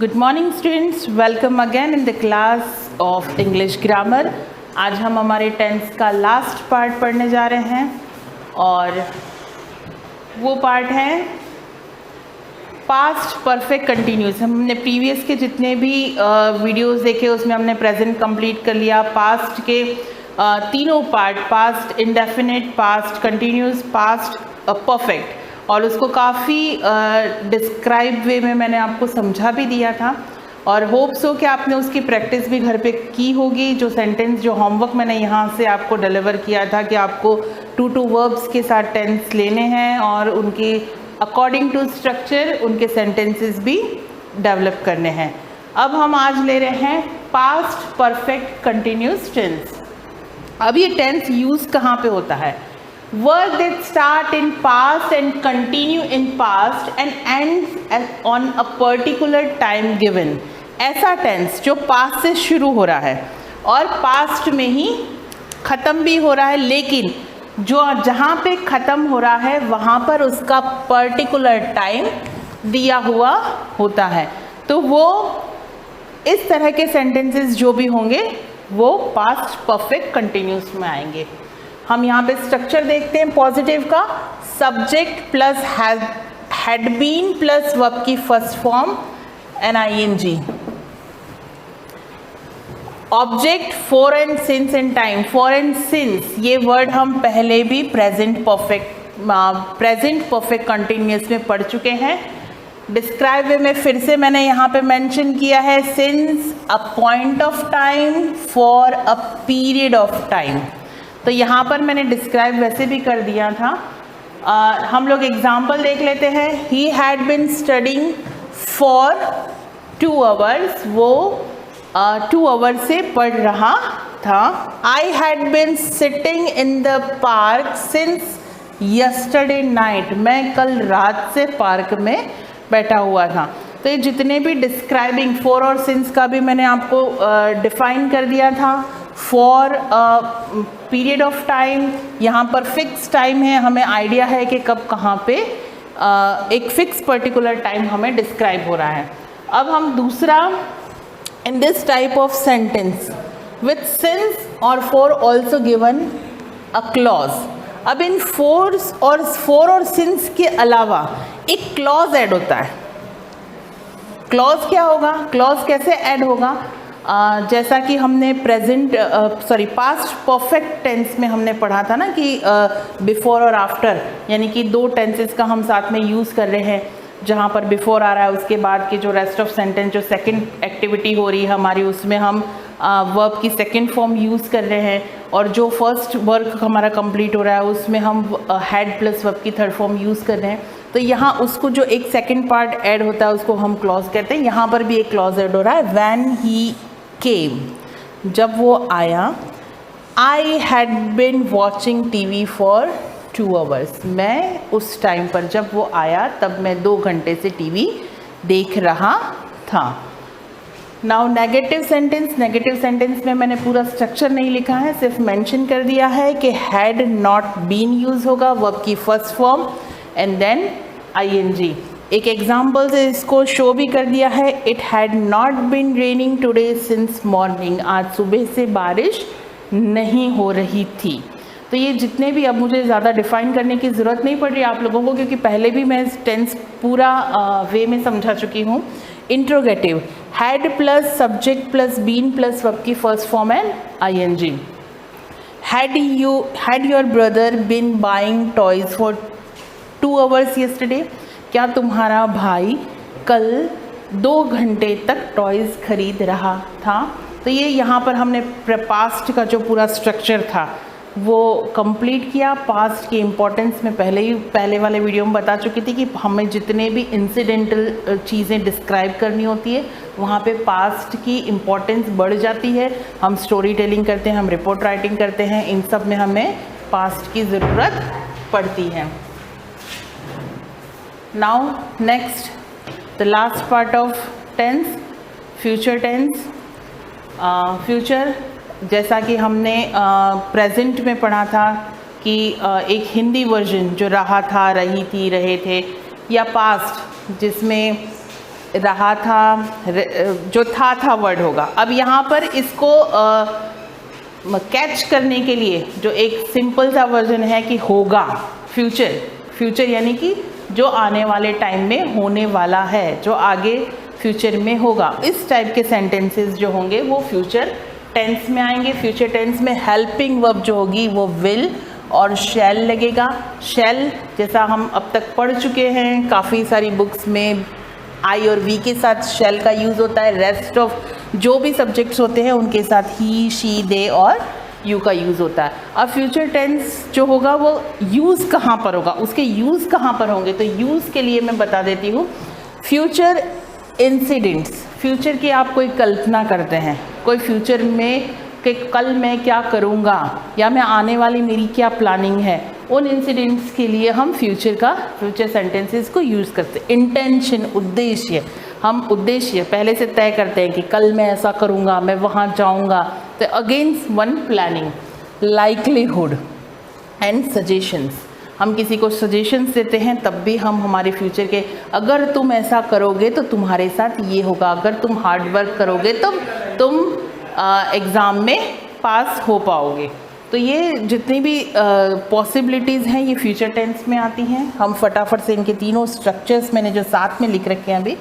Good morning students, welcome again in the class of English grammar. आज हम हमारे tense का लास्ट पार्ट पढ़ने जा रहे हैं और वो पार्ट है पास्ट परफेक्ट कंटिन्यूस। हमने प्रीवियस के जितने भी वीडियोस देखे उसमें हमने प्रेजेंट कंप्लीट कर लिया। पास्ट के तीनों part, past indefinite, past continuous, past perfect, और उसको काफ़ी डिस्क्राइब वे में मैंने आपको समझा भी दिया था और होप्स हो कि आपने उसकी प्रैक्टिस भी घर पे की होगी। जो सेंटेंस, जो होमवर्क मैंने यहाँ से आपको डिलीवर किया था कि आपको 2 वर्ब्स के साथ टेंस लेने हैं और उनके अकॉर्डिंग टू स्ट्रक्चर उनके सेंटेंसेस भी डेवलप करने हैं। अब हम आज ले रहे हैं पास्ट परफेक्ट कंटिन्यूस टेंस। अब ये टेंस यूज़ कहाँ पे होता है? Words that start in past and continue in past and ends on a particular time given। ऐसा टेंस जो पास्ट से शुरू हो रहा है और पास्ट में ही ख़त्म भी हो रहा है, लेकिन जो जहाँ पे ख़त्म हो रहा है वहाँ पर उसका पर्टिकुलर टाइम दिया हुआ होता है। तो वो इस तरह के सेंटेंसेस जो भी होंगे वो पास्ट परफेक्ट कंटिन्यूस में आएंगे। हम यहाँ पे स्ट्रक्चर देखते हैं पॉजिटिव का। Subject plus had been plus verb की first form NING। Object for and since and time. For and since ये वर्ड हम पहले भी प्रेजेंट परफेक्ट कंटिन्यूस में पढ़ चुके हैं। डिस्क्राइब वे में फिर से मैंने यहाँ पे मेंशन किया है, since a point of time, for a period of time. तो यहाँ पर मैंने डिस्क्राइब वैसे भी कर दिया था। हम लोग एग्जाम्पल देख लेते हैं। He had been studying for 2 hours। वो 2 hours से पढ़ रहा था। I had been sitting in the park since yesterday night. मैं कल रात से पार्क में बैठा हुआ था। तो ये जितने भी डिस्क्राइबिंग फॉर और सिंस का भी मैंने आपको डिफाइन कर दिया था। फॉर पीरियड ऑफ टाइम, यहाँ पर फिक्स टाइम है, हमें आइडिया है कि कब कहाँ पे एक फिक्स पर्टिकुलर टाइम हमें डिस्क्राइब हो रहा है। अब हम दूसरा, in this type of sentence with since और for also given a clause. अब इन फॉर और सिंस के अलावा एक क्लॉज ऐड होता है। क्लॉज क्या होगा? क्लॉज कैसे ऐड होगा? जैसा कि हमने पास्ट परफेक्ट टेंस में हमने पढ़ा था ना कि बिफोर और आफ्टर, यानी कि 2 टेंसेस का हम साथ में यूज़ कर रहे हैं। जहाँ पर बिफोर आ रहा है उसके बाद की जो रेस्ट ऑफ सेंटेंस, जो सेकंड एक्टिविटी हो रही है हमारी, उसमें हम वर्ब की सेकंड फॉर्म यूज़ कर रहे हैं, और जो फर्स्ट वर्क हमारा कंप्लीट हो रहा है उसमें हम हैड प्लस वर्ब की थर्ड फॉर्म यूज़ कर रहे हैं। तो यहाँ उसको जो एक सेकंड पार्ट ऐड होता है उसको हम क्लॉज कहते हैं। यहाँ पर भी एक क्लॉज ऐड हो रहा है, व्हेन ही केम, जब वो आया। I had been watching TV for 2 hours। मैं उस टाइम पर जब वो आया तब मैं 2 घंटे से TV देख रहा था। Now negative sentence. Negative sentence में मैंने पूरा स्ट्रक्चर नहीं लिखा है, सिर्फ मेंशन कर दिया है कि हैड नॉट बीन यूज़ होगा, वर्ब की first form and then ING। एक एग्जाम्पल से इसको शो भी कर दिया है। It had not been raining today since morning. आज सुबह से बारिश नहीं हो रही थी। तो ये जितने भी, अब मुझे ज़्यादा डिफ़ाइन करने की ज़रूरत नहीं पड़ रही आप लोगों को, क्योंकि पहले भी मैं टेंस पूरा वे में समझा चुकी हूँ। Interrogative, had plus subject plus been plus verb की first form and ING। Had your brother been buying toys for 2 hours yesterday। क्या तुम्हारा भाई कल 2 घंटे तक टॉयज़ खरीद रहा था? तो ये यहाँ पर हमने पास्ट का जो पूरा स्ट्रक्चर था वो कंप्लीट किया। पास्ट की इम्पोर्टेंस में पहले वाले वीडियो में बता चुकी थी कि हमें जितने भी इंसिडेंटल चीज़ें डिस्क्राइब करनी होती है वहाँ पे पास्ट की इम्पोर्टेंस बढ़ जाती है। हम स्टोरी टेलिंग करते हैं, हम रिपोर्ट राइटिंग करते हैं, इन सब में हमें पास्ट की ज़रूरत पड़ती है। Now next, the last part of tense, future tense। Future, जैसा कि हमने प्रेजेंट में पढ़ा था कि एक हिंदी वर्जन जो रहा था, रही थी, रहे थे, या पास्ट जिसमें रहा था, जो था वर्ड होगा। अब यहाँ पर इसको कैच करने के लिए जो एक सिंपल सा वर्जन है कि होगा, फ्यूचर यानी कि जो आने वाले टाइम में होने वाला है, जो आगे फ्यूचर में होगा, इस टाइप के सेंटेंसेस जो होंगे वो फ्यूचर टेंस में आएंगे। फ्यूचर टेंस में हेल्पिंग वर्ब जो होगी वो विल और शैल लगेगा। शैल जैसा हम अब तक पढ़ चुके हैं, काफ़ी सारी बुक्स में आई और वी के साथ शैल का यूज़ होता है। रेस्ट ऑफ जो भी सब्जेक्ट्स होते हैं उनके साथ ही, शी, दे और यू का यूज़ होता है। अब फ्यूचर टेंस जो होगा वो यूज़ कहाँ पर होगा, उसके यूज़ कहाँ पर होंगे, तो यूज़ के लिए मैं बता देती हूँ। फ्यूचर इंसिडेंट्स, फ्यूचर की आप कोई कल्पना करते हैं, कोई फ्यूचर में कि कल मैं क्या करूँगा या मैं आने वाली मेरी क्या प्लानिंग है, उन इंसिडेंट्स के लिए हम फ्यूचर सेंटेंसेस को यूज़ करते हैं। इंटेंशन, उद्देश्य, हम उद्देश्य पहले से तय करते हैं कि कल मैं ऐसा करूँगा, मैं वहाँ जाऊँगा, तो against one planning. Likelihood and suggestions, हम किसी को सजेशंस देते हैं तब भी हम हमारे फ्यूचर के, अगर तुम ऐसा करोगे तो तुम्हारे साथ ये होगा, अगर तुम हार्ड वर्क करोगे तो तुम एग्ज़ाम में पास हो पाओगे। तो ये जितनी भी पॉसिबिलिटीज़ हैं ये फ्यूचर टेंस में आती हैं। हम फटाफट से इनके तीनों स्ट्रक्चर्स मैंने जो साथ में लिख रखे हैं अभी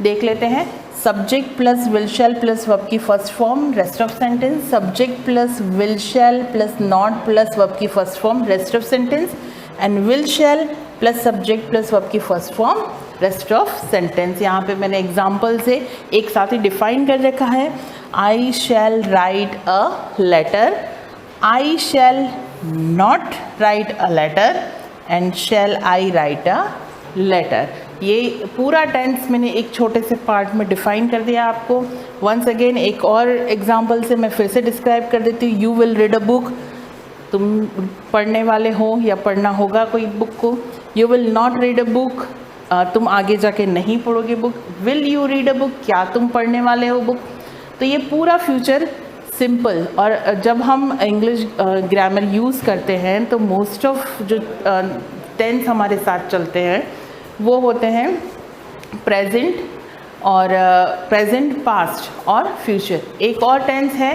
देख लेते हैं। Subject plus will shall plus verb की first form rest of sentence, subject plus will shall plus not plus verb की first form rest of sentence, and will shall plus subject plus verb की first form rest of sentence. यहाँ पे मैंने example से एक साथ ही define कर रखा है। I shall write a letter, I shall not write a letter, and shall I write a letter. ये पूरा टेंस मैंने एक छोटे से पार्ट में डिफाइन कर दिया आपको। वंस अगेन एक और एग्जाम्पल से मैं फिर से डिस्क्राइब कर देती हूँ। You will read a book, तुम पढ़ने वाले हो या पढ़ना होगा कोई बुक को। You will not read a book, तुम आगे जाके नहीं पढ़ोगे book. Will you read a book, क्या तुम पढ़ने वाले हो बुक। तो ये पूरा फ्यूचर सिंपल। और जब हम इंग्लिश ग्रामर यूज़ करते हैं तो मोस्ट ऑफ जो टेंस हमारे साथ चलते हैं वो होते हैं प्रेजेंट और प्रेजेंट, पास्ट और फ्यूचर। एक और टेंस है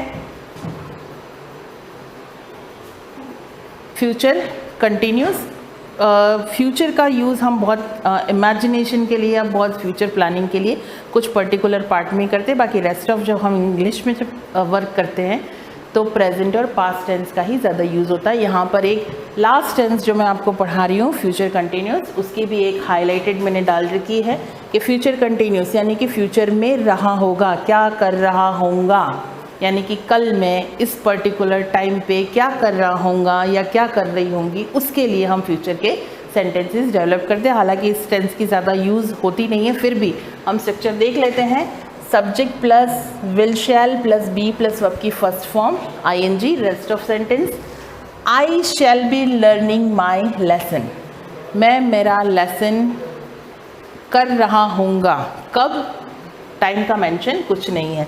फ्यूचर कंटिन्यूस। फ्यूचर का यूज़ हम बहुत इमेजिनेशन के लिए या बहुत फ्यूचर प्लानिंग के लिए कुछ पर्टिकुलर पार्ट में करते हैं, बाकी रेस्ट ऑफ जब हम इंग्लिश में जब वर्क करते हैं तो प्रेजेंट और पास्ट टेंस का ही ज़्यादा यूज़ होता है। यहाँ पर एक लास्ट टेंस जो मैं आपको पढ़ा रही हूँ फ्यूचर कंटिन्यूस, उसकी भी एक हाईलाइटेड मैंने डाल रखी है कि फ्यूचर कंटिन्यूस यानी कि फ्यूचर में रहा होगा, क्या कर रहा होऊंगा, यानी कि कल मैं इस पर्टिकुलर टाइम पे क्या कर रहा होऊंगा या क्या कर रही होंगी, उसके लिए हम फ्यूचर के सेंटेंसेस डेवलप करते हैं। हालांकि इस टेंस की ज़्यादा यूज़ होती नहीं है, फिर भी हम स्ट्रक्चर देख लेते हैं। Subject plus will shall plus be plus verb की first form ING rest of sentence. I shall be learning my lesson, मैं मेरा लेसन कर रहा होऊंगा, कब, टाइम का मेंशन कुछ नहीं है।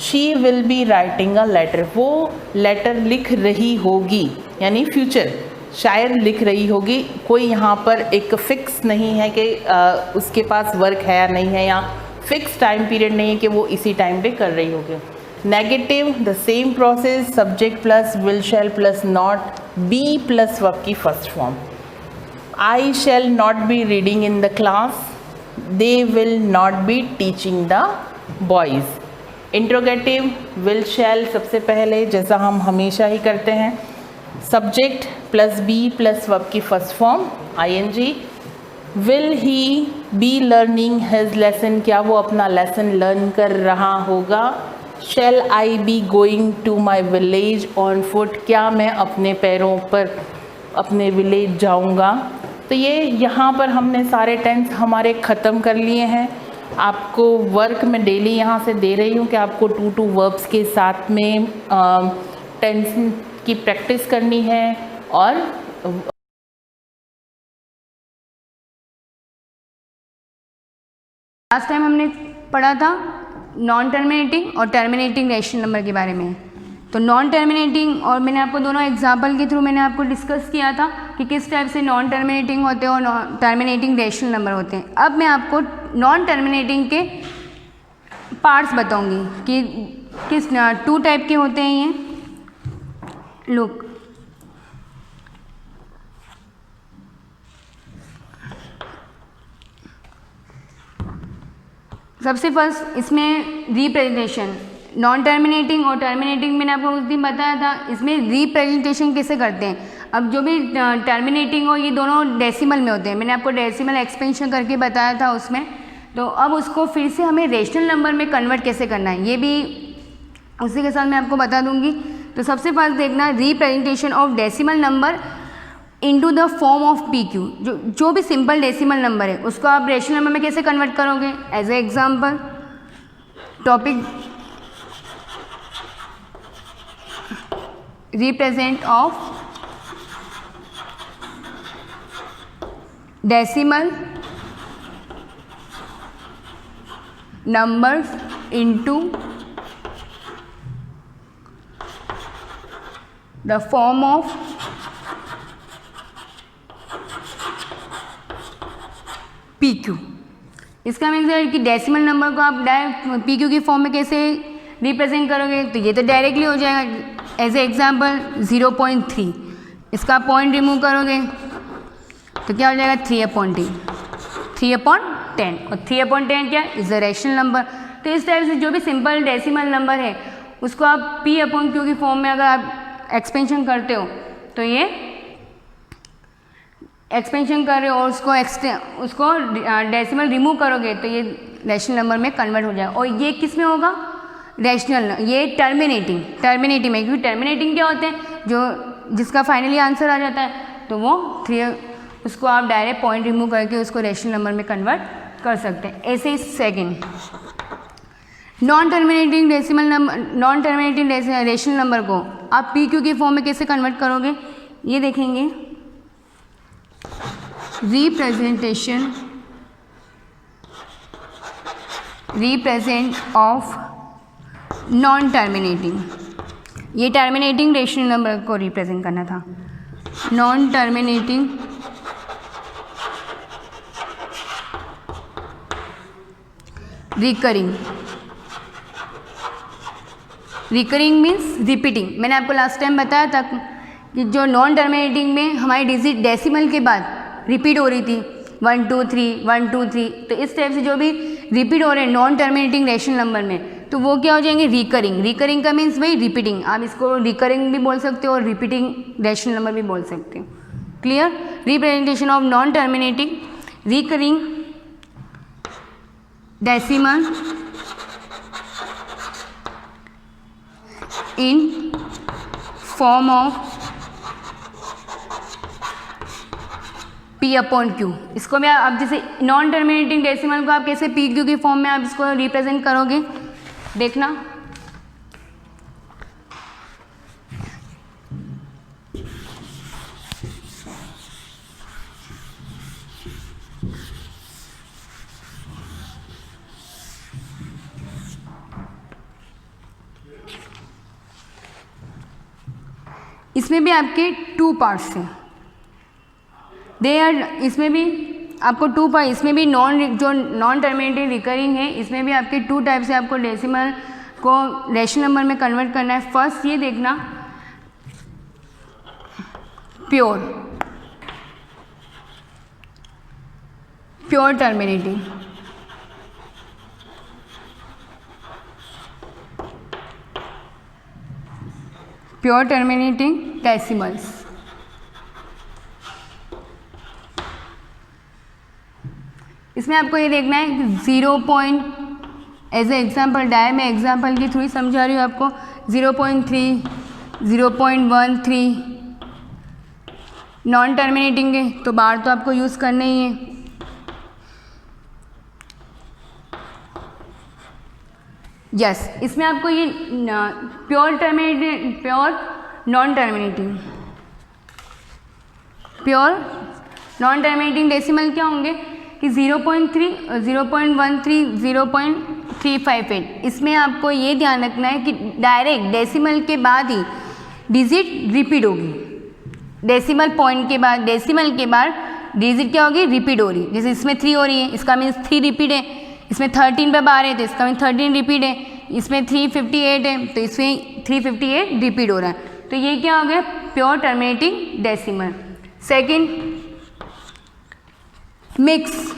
She will be writing a letter, वो लेटर लिख रही होगी, यानी फ्यूचर, शायद लिख रही होगी। कोई यहाँ पर एक फिक्स नहीं है कि उसके पास वर्क है या नहीं है, या फिक्स टाइम पीरियड नहीं है कि वो इसी टाइम पे कर रही होगी। Negative the same process, subject plus will shall plus not, be plus verb की first form. I shall not be reading in the class, they will not be teaching the boys. Interrogative will shall सबसे पहले, जैसा हम हमेशा ही करते हैं, subject plus be plus verb की first form ING. Will he be learning his lesson, क्या वो अपना लेसन लर्न कर रहा होगा। शैल आई be going to my village on foot, क्या मैं अपने पैरों पर अपने विलेज जाऊंगा। तो ये यहाँ पर हमने सारे टेंस हमारे ख़त्म कर लिए हैं। आपको वर्क में डेली यहाँ से दे रही हूँ कि आपको टू वर्ब्स के साथ में टेंस की प्रैक्टिस करनी है। और लास्ट टाइम हमने पढ़ा था नॉन टर्मिनेटिंग और टर्मिनेटिंग रेशनल नंबर के बारे में। तो नॉन टर्मिनेटिंग, और मैंने आपको दोनों एग्जाम्पल के थ्रू मैंने आपको डिस्कस किया था कि किस टाइप से नॉन टर्मिनेटिंग होते हैं और टर्मिनेटिंग रेशनल नंबर होते हैं। अब मैं आपको नॉन टर्मिनेटिंग के पार्ट्स बताऊंगी कि किस 2 टाइप के होते हैं ये। लुक, सबसे फर्स्ट इसमें रिप्रेजेंटेशन, नॉन टर्मिनेटिंग और टर्मिनेटिंग मैंने आपको उस दिन बताया था। इसमें रिप्रेजेंटेशन कैसे करते हैं। अब जो भी टर्मिनेटिंग हो ये दोनों डेसिमल में होते हैं, मैंने आपको डेसिमल एक्सपेंशन करके बताया था उसमें। तो अब उसको फिर से हमें रेशनल नंबर में कन्वर्ट कैसे करना है ये भी उसी के साथ मैं आपको बता दूंगी। तो सबसे फर्स्ट देखना representation of decimal number into the form of PQ। जो भी सिंपल डेसिमल नंबर है उसको आप रेशनल नंबर में कैसे कन्वर्ट करोगे। As a example topic represent of decimal numbers into the form of PQ। इसका मीन्स है कि डेसिमल नंबर को आप डायरेक्ट PQ की फॉर्म में कैसे रिप्रेजेंट करोगे। तो ये तो डायरेक्टली हो जाएगा। एज ए एग्जाम्पल 0.3, इसका पॉइंट रिमूव करोगे तो क्या हो जाएगा 3/10 और 3/10 क्या इज अ रेशनल नंबर। तो इस टाइप से जो भी सिंपल डेसिमल नंबर है उसको आप P/Q की फॉर्म में अगर आप एक्सपेंशन करते हो तो ये एक्सपेंशन कर रहे हो और उसको डेसिमल रिमूव करोगे तो ये रेशनल नंबर में कन्वर्ट हो जाएगा। और ये किस में होगा रेशनल, ये टर्मिनेटिंग में, क्योंकि टर्मिनेटिंग क्या होते हैं जो जिसका फाइनली आंसर आ जाता है तो वो 3 उसको आप डायरेक्ट पॉइंट रिमूव करके उसको रेशनल नंबर में कन्वर्ट कर सकते हैं। ऐसे ही second non terminating rational number को आप PQ की फॉर्म में कैसे कन्वर्ट करोगे ये देखेंगे। रिप्रेजेंट ऑफ नॉन टर्मिनेटिंग, ये टर्मिनेटिंग रेशनल नंबर को रिप्रेजेंट करना था। Non terminating recurring means repeating. मैंने आपको लास्ट टाइम बताया था कि जो नॉन टर्मिनेटिंग में हमारी डिजिट डेसिमल के बाद रिपीट हो रही थी 1 2 3 1 2 3, तो इस टाइप से जो भी रिपीट हो रहे हैं नॉन टर्मिनेटिंग रेशनल नंबर में तो वो क्या हो जाएंगे रिकरिंग का मीन्स वही रिपीटिंग। आप इसको रिकरिंग भी बोल सकते हो और रिपीटिंग रेशनल नंबर भी बोल सकते हो। Clear. Representation of non terminating recurring decimal in form of P/Q। इसको भी आप जैसे नॉन टर्मिनेटिंग डेसिमल को आप कैसे PQ की फॉर्म में आप इसको रिप्रेजेंट करोगे देखना। इसमें भी आपके 2 पार्ट्स हैं। इसमें भी आपको 2 पार्ट, इसमें भी नॉन टर्मिनेटिंग रिकरिंग है, इसमें भी आपके 2 टाइप से आपको डेसिमल को रेशनल नंबर में कन्वर्ट करना है। फर्स्ट ये देखना pure terminating, pure terminating decimals. इसमें आपको ये देखना है कि 0 एज ए एग्जाम्पल मैं एग्जाम्पल के थ्रू ही समझा रही हूँ आपको। 0.3 0.13 नॉन टर्मिनेटिंग है तो बार तो आपको यूज़ करना ही है। यस, इसमें आपको ये प्योर नॉन टर्मिनेटिंग डेसिमल क्या होंगे कि 0.3 0.13 0.358। इसमें आपको ये ध्यान रखना है कि डायरेक्ट डेसिमल के बाद ही डिजिट रिपीट होगी। डेसिमल पॉइंट के बाद, डेसिमल के बाद डिजिट क्या होगी, रिपीट हो रही है। जैसे इसमें 3 हो रही है, इसका मीन्स 3 रिपीट है। इसमें 13 पे 12 है तो इसका मीन्स 13 रिपीट है। इसमें 358 है तो इसमें 358 रिपीट हो रहा है। तो ये क्या हो गया, pure terminating decimal. Second, mix,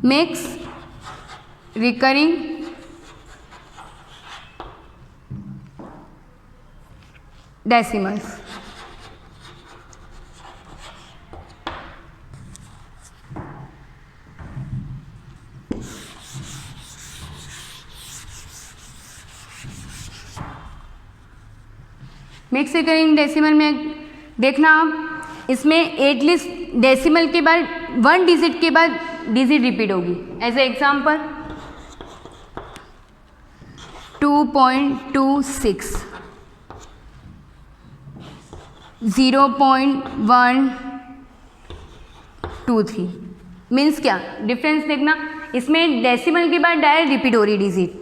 mix recurring decimals. Mix recurring decimal में देखना आप, इसमें एटलीस्ट डेसिमल के बाद 1 डिजिट के बाद डिजिट रिपीट होगी। एज ए एग्जाम्पल 2.26, 0.123 मीन्स क्या डिफरेंस देखना, इसमें डेसिमल के बाद डायरेक्ट रिपीट हो रही है डिजिट,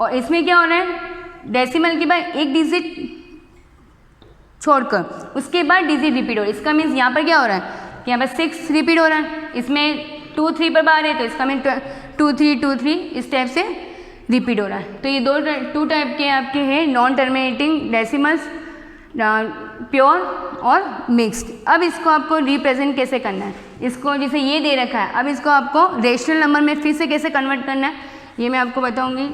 और इसमें क्या हो रहा है, डेसिमल के बाद एक डिजिट छोड़कर उसके बाद डिजिट रिपीट हो रही है। इसका मीन्स यहाँ पर क्या हो रहा है कि यहाँ पर 6 रिपीट हो रहा है, इसमें 2 3 पर 12 है तो इसका मीन 2 3 2 3 इस टाइप से रिपीट हो रहा है। तो ये टू टाइप के आपके हैं नॉन टर्मिनेटिंग डेसिमल्स, प्योर और मिक्स्ड। अब इसको आपको रिप्रेजेंट कैसे करना है, इसको जैसे ये दे रखा है, अब इसको आपको रेशनल नंबर में फिर से कैसे कन्वर्ट करना है ये मैं आपको बताऊंगी।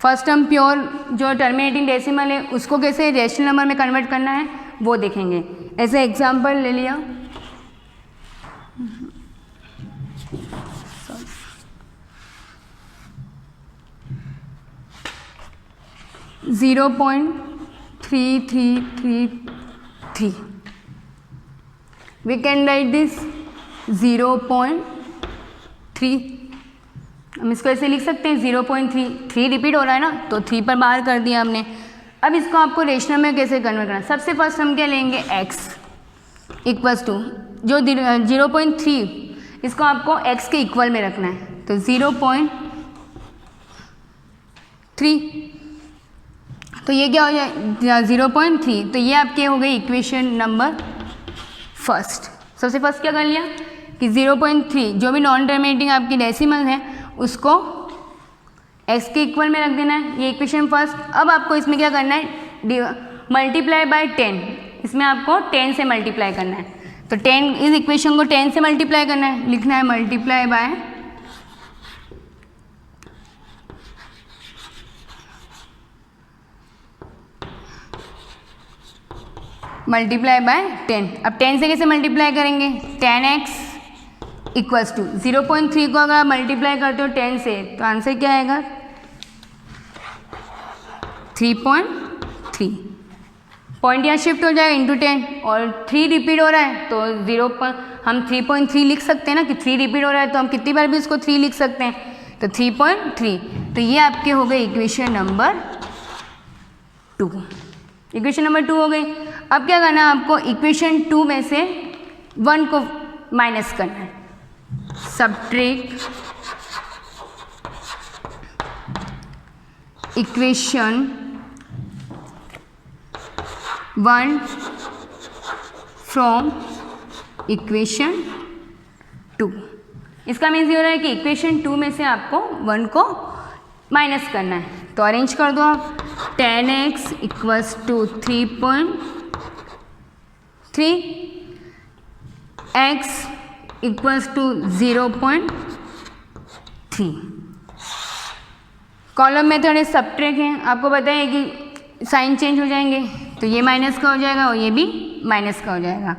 फर्स्ट हम प्योर जो टर्मिनेटिंग डेसिमल है उसको कैसे रेशनल नंबर में कन्वर्ट करना है वो देखेंगे। ऐसे एग्जांपल ले लिया, zero 0.3333 we can write this 0.3। हम इसको ऐसे लिख सकते हैं 0.3 रिपीट हो रहा है ना तो 3 पर बाहर कर दिया हमने। अब इसको आपको रेशनल में कैसे कन्वर्ट करना है, सबसे फर्स्ट हम क्या लेंगे x इक्वल्स टू जो 0.3 इसको आपको x के इक्वल में रखना है तो 0.3 तो ये क्या हो जाए 0.3 तो ये आपके हो गई इक्वेशन नंबर फर्स्ट। सबसे फर्स्ट क्या कर लिया कि 0.3 जो भी नॉन टर्मिनेटिंग आपकी डेसिमल है उसको x के इक्वल में रख देना है, ये इक्वेशन फर्स्ट। अब आपको इसमें क्या करना है मल्टीप्लाई बाय 10, इसमें आपको 10 से मल्टीप्लाई करना है तो 10 इस इक्वेशन को 10 से मल्टीप्लाई करना है, लिखना है मल्टीप्लाई बाय मल्टीप्लाई बाय 10। अब 10 से कैसे मल्टीप्लाई करेंगे 10x इक्वल्स टू 0.3 को अगर आप मल्टीप्लाई करते हो 10 से तो आंसर क्या आएगा 3.3। पॉइंट यहाँ शिफ्ट हो जाएगा इंटू 10 और 3 रिपीट हो रहा है तो हम 3.3 लिख सकते हैं ना कि 3 रिपीट हो रहा है तो हम कितनी बार भी इसको 3 लिख सकते हैं तो 3.3। तो ये आपके हो गए इक्वेशन नंबर 2, इक्वेशन नंबर 2 हो गई। अब क्या करना है आपको इक्वेशन 2 में से 1 को माइनस करना है, सब्ट्रैक्ट इक्वेशन 1 फ्रॉम इक्वेशन 2। इसका मीन्स ये हो रहा है कि इक्वेशन 2 में से आपको 1 को माइनस करना है तो अरेंज कर दो आप 10x equals to 3.3 x equals to 0.3। Column method है सब्ट्रैक्ट है, आपको पता है कि साइन चेंज हो जाएंगे तो ये माइनस का हो जाएगा और ये भी माइनस का हो जाएगा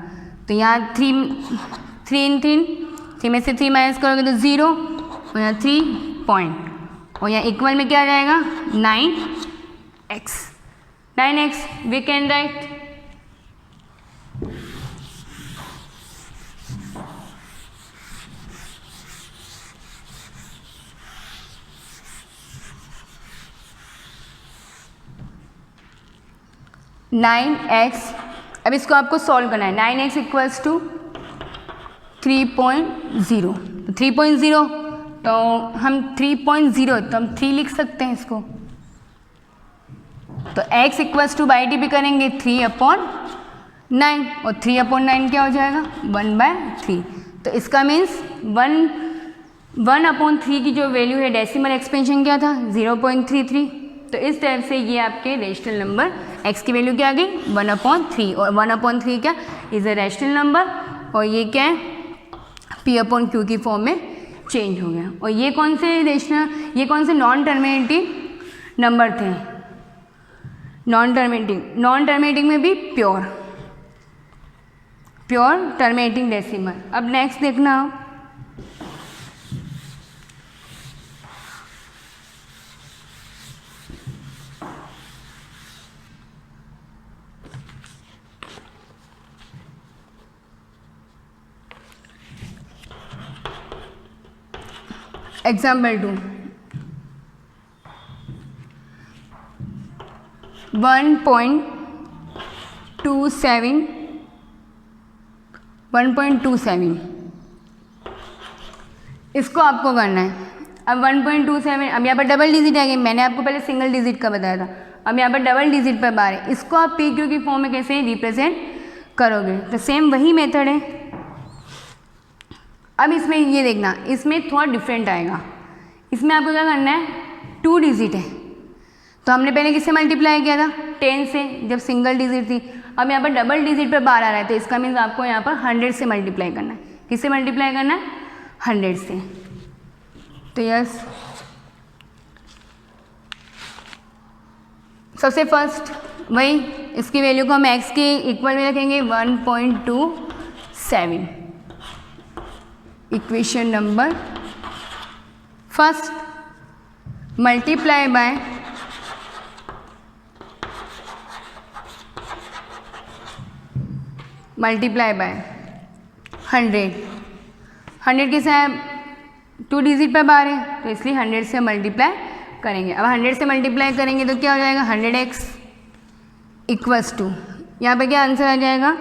तो यहाँ 3 में से 3 माइनस करोगे तो 0 और यहाँ 3 पॉइंट और यहाँ इक्वल में क्या आ जाएगा 9x we can write 9x, अब इसको आपको सॉल्व करना है। 9x इक्वल्स टू 3.0, 3.0 तो हम 3.0 तो हम 3 लिख सकते हैं इसको। तो x equals two by T भी करेंगे 3/9 और 3/9 क्या हो जाएगा 1/3। तो इसका मीन्स 1/3 की जो वैल्यू है डेसिमल एक्सपेंशन क्या था 0.33। तो इस टाइप से ये आपके रेशनल नंबर x की वैल्यू क्या आ गई 1/3 और 1/3 क्या इज़ अ रेशनल नंबर और ये क्या है p/q की फॉर्म में चेंज हो गया। और ये कौन से नॉन टर्मिनेटिंग नंबर थे, नॉन टर्मिनेटिंग में भी प्योर टर्मिनेटिंग डेसिमल। अब नेक्स्ट देखना एग्जाम्पल 2 1.27 इसको आपको करना है। अब 1.27 अब यहाँ पर डबल डिजिट आ गई, मैंने आपको पहले सिंगल डिजिट का बताया था, अब यहाँ पर डबल डिजिट पर बार है। इसको आप पी क्यू की फॉर्म में कैसे रिप्रेजेंट करोगे, तो सेम वही मेथड है। अब इसमें ये देखना, इसमें थोड़ा डिफरेंट आएगा। इसमें आपको क्या करना है 2 डिजिट है, तो हमने पहले किससे मल्टीप्लाई किया था 10 से जब सिंगल डिजिट थी। अब यहाँ पर डबल डिजिट पर बार आ रहा है, तो इसका मीन्स आपको यहाँ पर 100 से मल्टीप्लाई करना है। किससे मल्टीप्लाई करना है 100 से। तो यस, सबसे फर्स्ट वही इसकी वैल्यू को हम x के इक्वल में रखेंगे 1.27। Equation number first multiply by multiply by 100 किसे है 2 डिजिट पर बार है, तो इसलिए 100 से मल्टीप्लाई करेंगे। अब 100 से मल्टीप्लाई करेंगे तो क्या हो जाएगा 100x इक्वल्स टू, यहाँ पे क्या आंसर आ जाएगा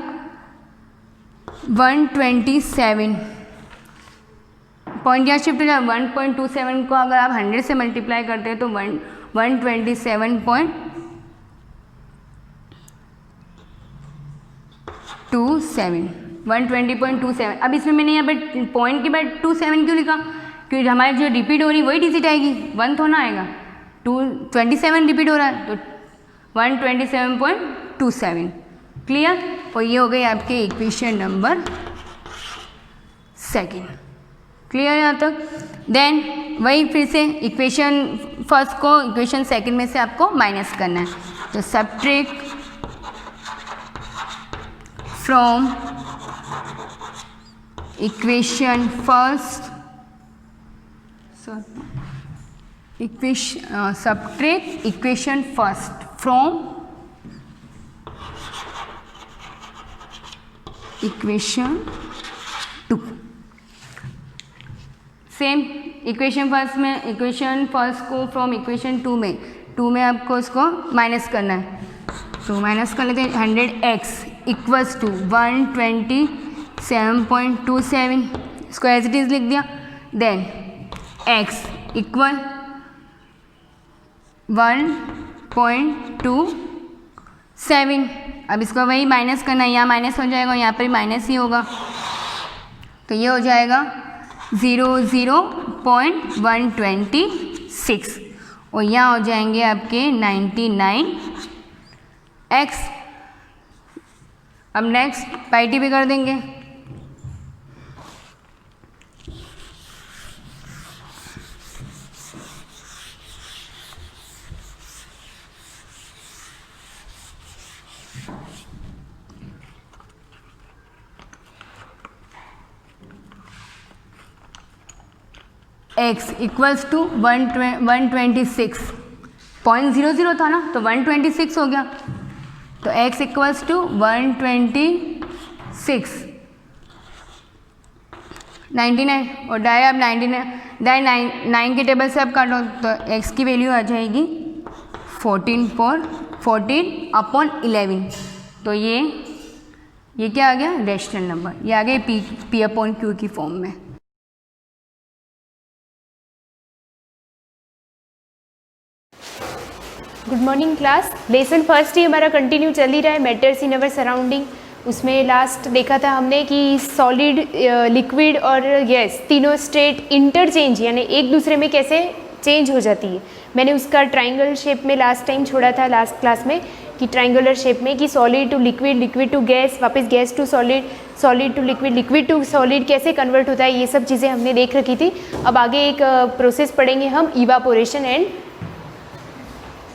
127। पॉइंट यहाँ शिफ्ट हो जाए 1.27 को अगर आप 100 से मल्टीप्लाई करते हैं तो 120.27। अब इसमें मैंने यहाँ पे पॉइंट के बाद 27 क्यों लिखा, क्योंकि हमारी जो रिपीट हो रही वही डिजिट आएगी, 1 थोड़ा आएगा, 27 रिपीट हो रहा है तो 127.27। क्लियर। और ये हो गई आपके इक्वेशन नंबर 2। क्लियर यहाँ तक। देन वही फिर से इक्वेशन फर्स्ट को इक्वेशन सेकंड में से आपको माइनस करना है, तो subtract from equation first subtract equation first from equation 2। Same equation first को फ्रॉम इक्वेशन 2 में आपको इसको माइनस करना है, तो माइनस कर लेते हैं 100x इक्वल्स टू 127.27, इसको एज इट इज़ लिख दिया। देन x इक्वल 1.27, अब इसको वही माइनस करना है, यहाँ माइनस हो जाएगा, यहाँ पर भी माइनस ही होगा, तो ये हो जाएगा 0.126 और यहाँ हो जाएंगे आपके 99x। अब नेक्स्ट पाई भी कर देंगे। x इक्वल्स टू 126.00 था ना, तो 126 हो गया, तो x इक्वल्स टू 126.99 और डायरेक्ट आप 9 के टेबल से आप काटो तो x की वैल्यू आ जाएगी 14.4 14/11। तो ये क्या आ गया, रेशनल नंबर, ये आ गया P/Q की फॉर्म में। Good morning class. Lesson first ही हमारा कंटिन्यू चल ही रहा है, मैटर्स इन अवर सराउंडिंग। उसमें लास्ट देखा था हमने कि सॉलिड, लिक्विड और गैस तीनों स्टेट इंटरचेंज यानी एक दूसरे में कैसे चेंज हो जाती है। मैंने उसका ट्राइंगल शेप में लास्ट टाइम छोड़ा था लास्ट क्लास में, कि ट्राइंगुलर शेप में कि solid to liquid, liquid to gas, वापस gas to solid, solid to liquid, liquid to solid कैसे कन्वर्ट होता है, ये सब चीज़ें हमने देख रखी थी। अब आगे एक प्रोसेस पढ़ेंगे हम, इवापोरेशन एंड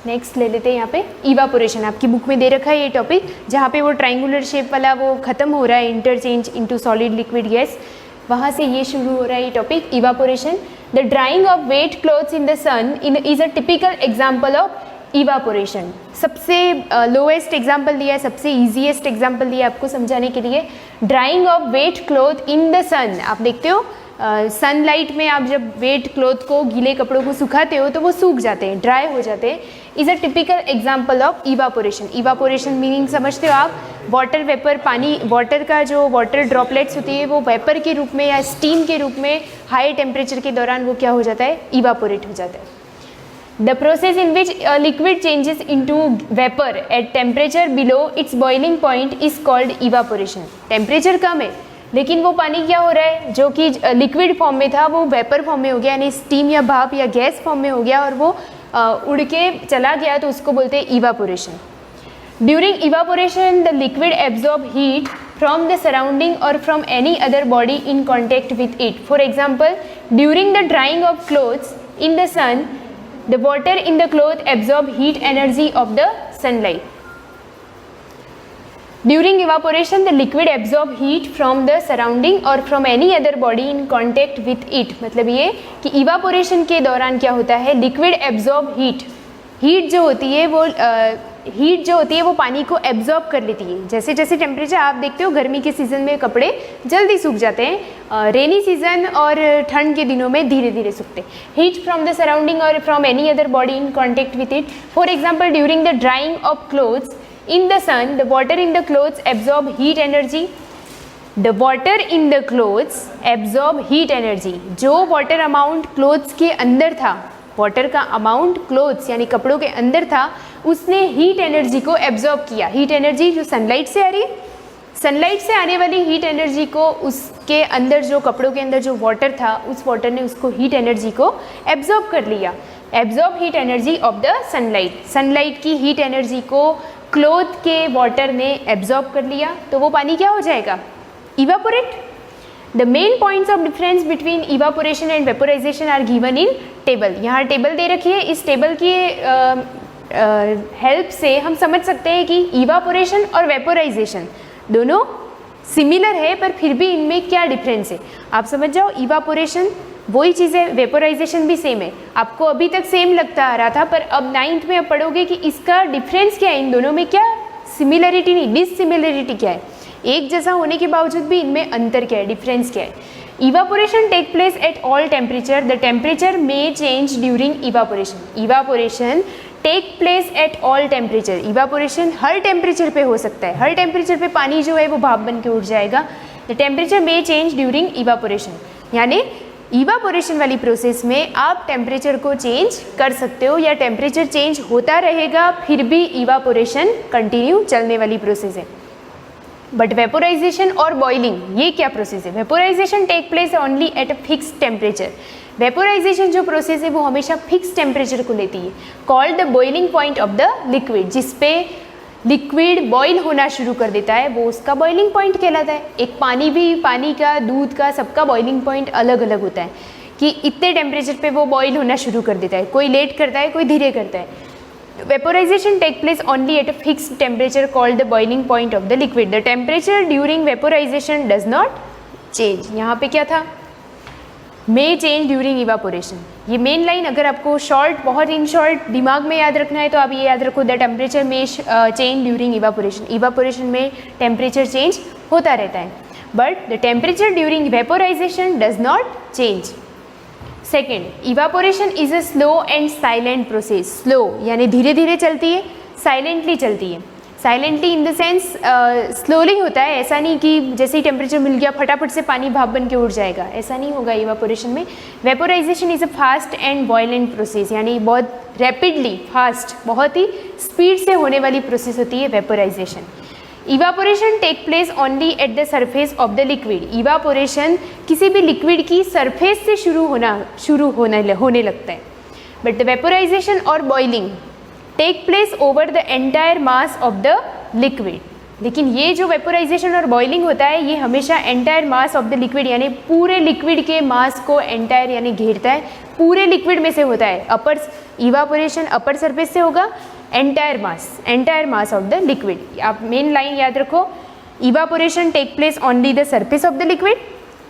नेक्स्ट ले लेते हैं यहाँ पे इवापोरेशन। आपकी बुक में दे रखा है ये टॉपिक, जहाँ पे वो ट्राइंगुलर शेप वाला वो खत्म हो रहा है, interchange into solid liquid gas, वहाँ से ये शुरू हो रहा है ये topic evaporation. The drying of wet clothes in the sun is a typical example of evaporation. सबसे लोएस्ट एग्जाम्पल दिया है, सबसे ईजीएस्ट एग्जाम्पल दिया है आपको समझाने के लिए। Drying of wet cloth in the sun, आप देखते हो सनलाइट में आप जब वेट क्लॉथ को, गीले कपड़ों को सुखाते हो तो वो सूख जाते हैं, ड्राई हो जाते हैं। Is a typical example of evaporation. Evaporation meaning समझते हो आप, वाटर वेपर, पानी, वाटर का जो वाटर ड्रॉपलेट्स होती है वो वेपर के रूप में या स्टीम के रूप में हाई टेम्परेचर के दौरान वो क्या हो जाता है, इवापोरेट हो जाता है। The process in which a liquid changes into vapor at temperature below its boiling point is called evaporation. Temperature कम है लेकिन वो पानी क्या हो रहा है, जो कि लिक्विड फॉर्म में था वो वेपर फॉर्म में हो गया, यानी स्टीम या भाप या गैस फॉर्म में हो गया और वो उड़ के चला गया, तो उसको बोलते हैं evaporation. During evaporation the liquid absorb heat from the surrounding और from any other body in contact with it. For example, during the drying of clothes in the sun the water in the cloth absorb heat energy of the sunlight. During evaporation the liquid absorb heat from the surrounding or from any other body in contact with it. मतलब ये कि evaporation के दौरान क्या होता है, liquid absorb heat, heat जो होती है वो हीट जो होती है वो पानी को एब्जॉर्ब कर लेती है। जैसे जैसे टेम्परेचर आप देखते हो गर्मी के सीज़न में कपड़े जल्दी सूख जाते हैं, रेनी सीजन और ठंड के दिनों में धीरे धीरे सूखते हैं। हीट फ्रॉम द सराउंडिंग और from any other body in contact with it. For example, during the drying of clothes in the sun the water in the clothes absorb heat energy. The water in the clothes absorb heat energy. जो water amount clothes के अंदर था, water का amount clothes यानी कपड़ों के अंदर था, उसने हीट एनर्जी को एब्जॉर्ब किया। हीट एनर्जी जो सनलाइट से आ रही है, सनलाइट से आने वाली हीट एनर्जी को उसके अंदर, जो कपड़ों के अंदर जो वाटर था, उस वाटर ने उसको हीट एनर्जी को एब्जॉर्ब कर लिया। Absorb heat energy of the sunlight. Sunlight की हीट एनर्जी को क्लोथ के वाटर ने एब्जॉर्ब कर लिया, तो वो पानी क्या हो जाएगा, evaporate. The main points of difference between evaporation and vaporization are given in table. यहाँ टेबल दे रखी है, इस टेबल की हेल्प से हम समझ सकते हैं कि इवापोरेशन और वेपोराइजेशन दोनों सिमिलर है, पर फिर भी इनमें क्या डिफरेंस है आप समझ जाओ। इवापोरेशन वही चीज़ है, वेपोराइजेशन भी सेम है। आपको अभी तक सेम लगता आ रहा था, पर अब 9th में अब पढ़ोगे कि इसका डिफरेंस क्या है, इन दोनों में क्या सिमिलरिटी नहीं, डिससिमिलरिटी क्या है, एक जैसा होने के बावजूद भी इनमें अंतर क्या है, डिफरेंस क्या है। Evaporation take place at all temperature, the temperature may change during evaporation. Evaporation take place at all temperature. Evaporation हर टेम्परेचर पे हो सकता है, हर टेम्परेचर पे पानी जो है वो भाप बन के उठ जाएगा। The temperature may change during evaporation, यानी इवापोरेशन वाली प्रोसेस में आप टेम्परेचर को चेंज कर सकते हो या टेम्परेचर चेंज होता रहेगा, फिर भी इवापोरेशन कंटिन्यू चलने वाली प्रोसेस है। बट वेपोराइजेशन और बॉइलिंग ये क्या प्रोसेस है, vaporisation take place only at a fix temperature. Vaporisation जो प्रोसेस है वो हमेशा फिक्स टेम्परेचर को लेती है, called the boiling point of the liquid. जिसपे लिक्विड बॉईल होना शुरू कर देता है वो उसका बॉइलिंग पॉइंट कहलाता है। एक पानी भी, पानी का, दूध का, सबका बॉइलिंग पॉइंट अलग अलग होता है कि इतने टेम्परेचर पे वो बॉईल होना शुरू कर देता है, कोई लेट करता है, कोई धीरे करता है। Vaporization take place only at a fixed temperature called the boiling point of the liquid. The temperature during vaporization does not change. यहाँ पे क्या था, may change during evaporation. ये मेन लाइन अगर आपको शॉर्ट, बहुत इन शॉर्ट दिमाग में याद रखना है तो आप ये याद रखो, द टेम्परेचर में चेंज ड्यूरिंग इवापोरेशन। इवापोरेशन में टेम्परेचर चेंज होता रहता है, but the temperature during vaporisation does not change. Second, evaporation is a slow and silent process. Slow यानी धीरे धीरे चलती है, साइलेंटली चलती है। Silently in the sense slowly होता है, ऐसा नहीं कि जैसे ही टेम्परेचर मिल गया फटाफट से पानी भाप बन के उड़ जाएगा, ऐसा नहीं होगा इवापोरेशन में। Vaporisation is a fast and violent process, यानी बहुत रैपिडली फास्ट, बहुत ही स्पीड से होने वाली प्रोसेस होती है vaporisation. Evaporation take place only at the surface of the liquid. Evaporation किसी भी लिक्विड की सरफेस से होने लगता है। बट द वेपोराइजेशन और boiling take place over the entire mass of the liquid. लेकिन ये जो वेपोराइजेशन और बॉइलिंग होता है ये हमेशा entire mass of the liquid यानी पूरे लिक्विड के मास को एंटायर यानी घेरता है, पूरे लिक्विड में से होता है। अपर इवापोरेशन अपर सरफेस से होगा, entire mass of the liquid. आप मेन लाइन याद रखो, evaporation take place only the surface of the liquid,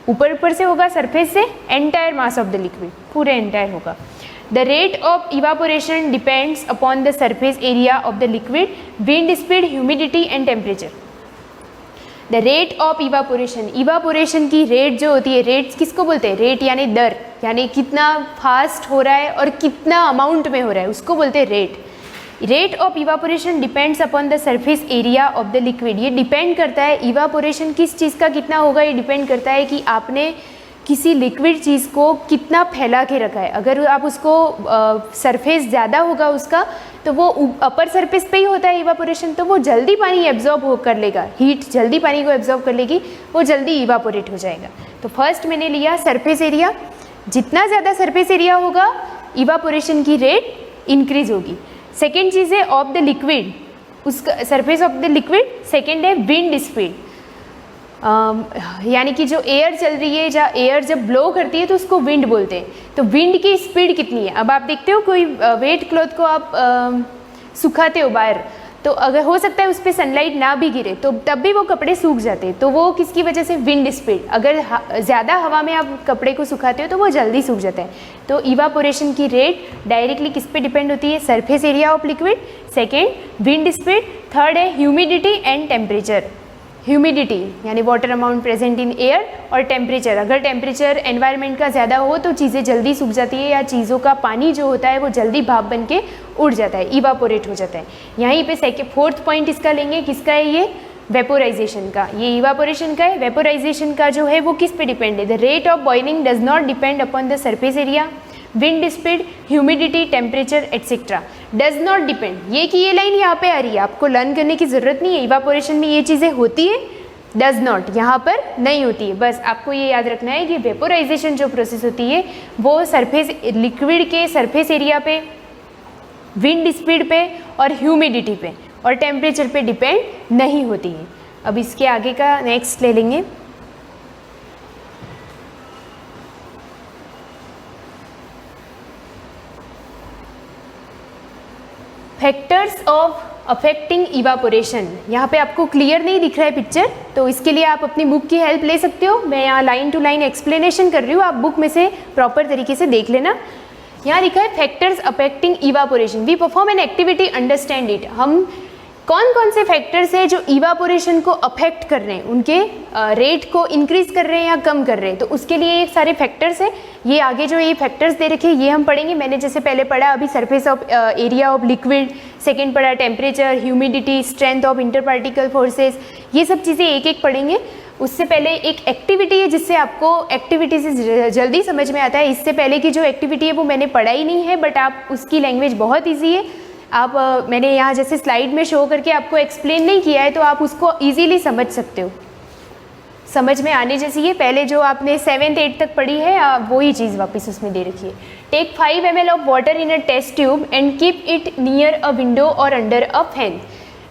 ऊपर से होगा सरफेस से, entire mass of the liquid पूरे एंटायर होगा। The rate of evaporation depends upon the surface area of the liquid, wind speed, humidity and temperature. The rate of evaporation की rate जो होती है, रेट किसको बोलते हैं? रेट यानी दर, यानी कितना फास्ट हो रहा है और कितना अमाउंट में हो रहा है उसको बोलते हैं rate. Rate of evaporation depends upon the surface area of the liquid. ये डिपेंड करता है इवापोरेशन किस चीज़ का कितना होगा, ये डिपेंड करता है कि आपने किसी लिक्विड चीज़ को कितना फैला के रखा है। अगर आप उसको सरफेस ज़्यादा होगा उसका तो वो अपर सरफेस पे ही होता है इवापोरेशन, तो वो जल्दी पानी एब्जॉर्ब कर लेगा, हीट जल्दी पानी को एब्जॉर्ब कर लेगी, वो जल्दी इवापोरेट हो जाएगा। तो फर्स्ट मैंने लिया सरफेस एरिया, जितना ज़्यादा सरफेस एरिया होगा इवापोरेशन की रेट इंक्रीज होगी। सेकेंड चीज़ है ऑफ द लिक्विड, उसका surface of the liquid. Second है विंड स्पीड, यानी कि जो एयर चल रही है, जहाँ एयर जब ब्लो करती है तो उसको विंड बोलते हैं। तो विंड की स्पीड कितनी है? अब आप देखते हो कोई वेट क्लॉथ को आप सुखाते हो बाहर, तो अगर हो सकता है उस पर सनलाइट ना भी गिरे तो तब भी वो कपड़े सूख जाते हैं, तो वो किसकी वजह से? Wind speed. अगर ज़्यादा हवा में आप कपड़े को सुखाते हो तो वो जल्दी सूख जाता है। तो इवापोरेशन की रेट डायरेक्टली किस पे डिपेंड होती है? Surface area of liquid, second wind speed, third है ह्यूमिडिटी एंड टेम्परेचर। ह्यूमिडिटी यानी water amount present in air, और टेम्परेचर, अगर टेम्परेचर एनवायरनमेंट का ज़्यादा हो तो चीज़ें जल्दी सूख जाती है या चीज़ों का पानी जो होता है वो जल्दी भाप बन के उड़ जाता है, इवापोरेट हो जाता है। यहीं पे फोर्थ पॉइंट इसका लेंगे, किसका है ये? वेपोराइजेशन का। ये इवापोरेशन का है। वेपोराइजेशन का जो है वो किस पे डिपेंड है? The rate of boiling does not depend upon the surface area, wind speed, humidity, temperature etcetera. Does not depend, ये कि ये लाइन यहाँ पे आ रही है, आपको लर्न करने की ज़रूरत नहीं है। इवापोरेशन में ये चीज़ें होती है, डज नॉट यहाँ पर नहीं होती है। बस आपको ये याद रखना है कि वेपोराइजेशन जो प्रोसेस होती है वो सरफेस लिक्विड के सरफेस एरिया पे, विंड स्पीड पे और ह्यूमिडिटी पे और टेम्परेचर पे डिपेंड नहीं होती है। अब इसके आगे का नेक्स्ट ले लेंगे। Factors of affecting evaporation. यहाँ पे आपको क्लियर नहीं दिख रहा है पिक्चर, तो इसके लिए आप अपनी बुक की हेल्प ले सकते हो। मैं यहाँ लाइन टू लाइन एक्सप्लेनेशन कर रही हूँ, आप बुक में से प्रॉपर तरीके से देख लेना। यहाँ लिखा है factors affecting evaporation, we perform an activity understand it. हम कौन कौन से फैक्टर्स है जो इवापोरेशन को अफेक्ट कर रहे हैं, उनके रेट को इंक्रीज कर रहे हैं या कम कर रहे हैं, तो उसके लिए ये सारे फैक्टर्स है। ये आगे जो ये फैक्टर्स दे रखे ये हम पढ़ेंगे। मैंने जैसे पहले पढ़ा अभी surface of area of liquid, second पढ़ा temperature, humidity, strength of inter particle forces, ये सब चीज़ें एक एक पढ़ेंगे। उससे पहले एक एक्टिविटी है जिससे आपको एक्टिविटी से जल्दी समझ में आता है। इससे पहले की जो एक्टिविटी है वो मैंने पढ़ा ही नहीं है, बट आप उसकी लैंग्वेज बहुत ईजी है। आप मैंने यहाँ जैसे स्लाइड में शो करके आपको एक्सप्लेन नहीं किया है, तो आप उसको ईजीली समझ सकते हो, समझ में आने जैसी है। पहले जो आपने 7th 8th तक पढ़ी है वही चीज़ वापस उसमें दे रखी है। Take 5 ml of water in a test tube and keep it near a window और अंडर अ फैन।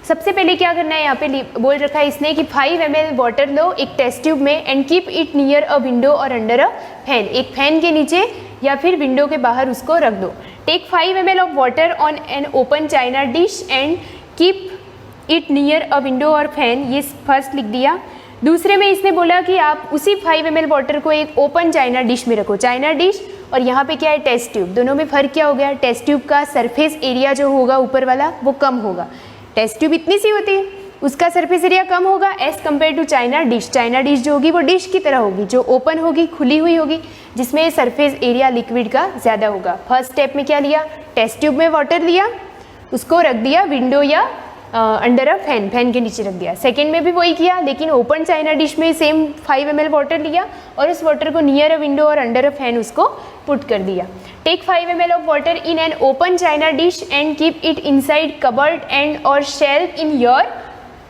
सबसे पहले क्या करना है, यहाँ पे बोल रखा है इसने कि 5 ml वाटर लो एक टेस्ट ट्यूब में and keep it near a window और अंडर अ फैन, एक फैन के नीचे या फिर विंडो के बाहर उसको रख दो। Take 5 ml of water on an open china dish and keep it near a window और फैन, ये फर्स्ट लिख दिया। दूसरे में इसने बोला कि आप उसी 5 ml वाटर को एक ओपन चाइना डिश में रखो, चाइना डिश और यहाँ पे क्या है टेस्ट ट्यूब। दोनों में फ़र्क क्या हो गया? टेस्ट ट्यूब का सरफेस एरिया जो होगा ऊपर वाला वो कम होगा, टेस्ट ट्यूब इतनी सी होती है, उसका सरफेस एरिया कम होगा as compare to china dish. China dish जो होगी वो डिश की तरह होगी, जो ओपन होगी, खुली हुई होगी, जिसमें सरफेस एरिया लिक्विड का ज़्यादा होगा। फर्स्ट स्टेप में क्या लिया? टेस्ट ट्यूब में वाटर लिया, उसको रख दिया विंडो या अंडर अ फैन के नीचे रख दिया। सेकेंड में भी वही किया, लेकिन ओपन चाइना डिश में सेम 5 ml वाटर लिया और उस वाटर को नियर अ विंडो और अंडर अ फैन उसको पुट कर दिया। Take 5 ml of water in an open china dish and keep it inside cupboard and और शेल्फ इन योर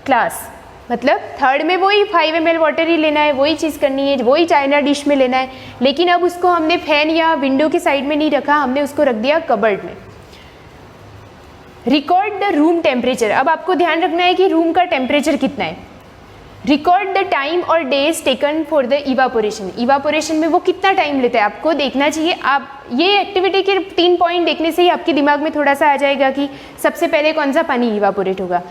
क्लास। मतलब थर्ड में वही 5 ml वाटर ही लेना है, वही चीज़ करनी है, वही चाइना डिश में लेना है, लेकिन अब उसको हमने फैन या विंडो के साइड में नहीं रखा, हमने उसको रख दिया कबर्ड में। Record the room temperature. अब आपको ध्यान रखना है कि रूम का टेम्परेचर कितना है। रिकॉर्ड द टाइम और days taken for the evaporation. Evaporation में वो कितना टाइम लेता है आपको देखना चाहिए। आप ये एक्टिविटी के 3 पॉइंट देखने से ही आपके दिमाग में थोड़ा सा आ जाएगा कि सबसे पहले कौन सा पानी इवापोरेट होगा,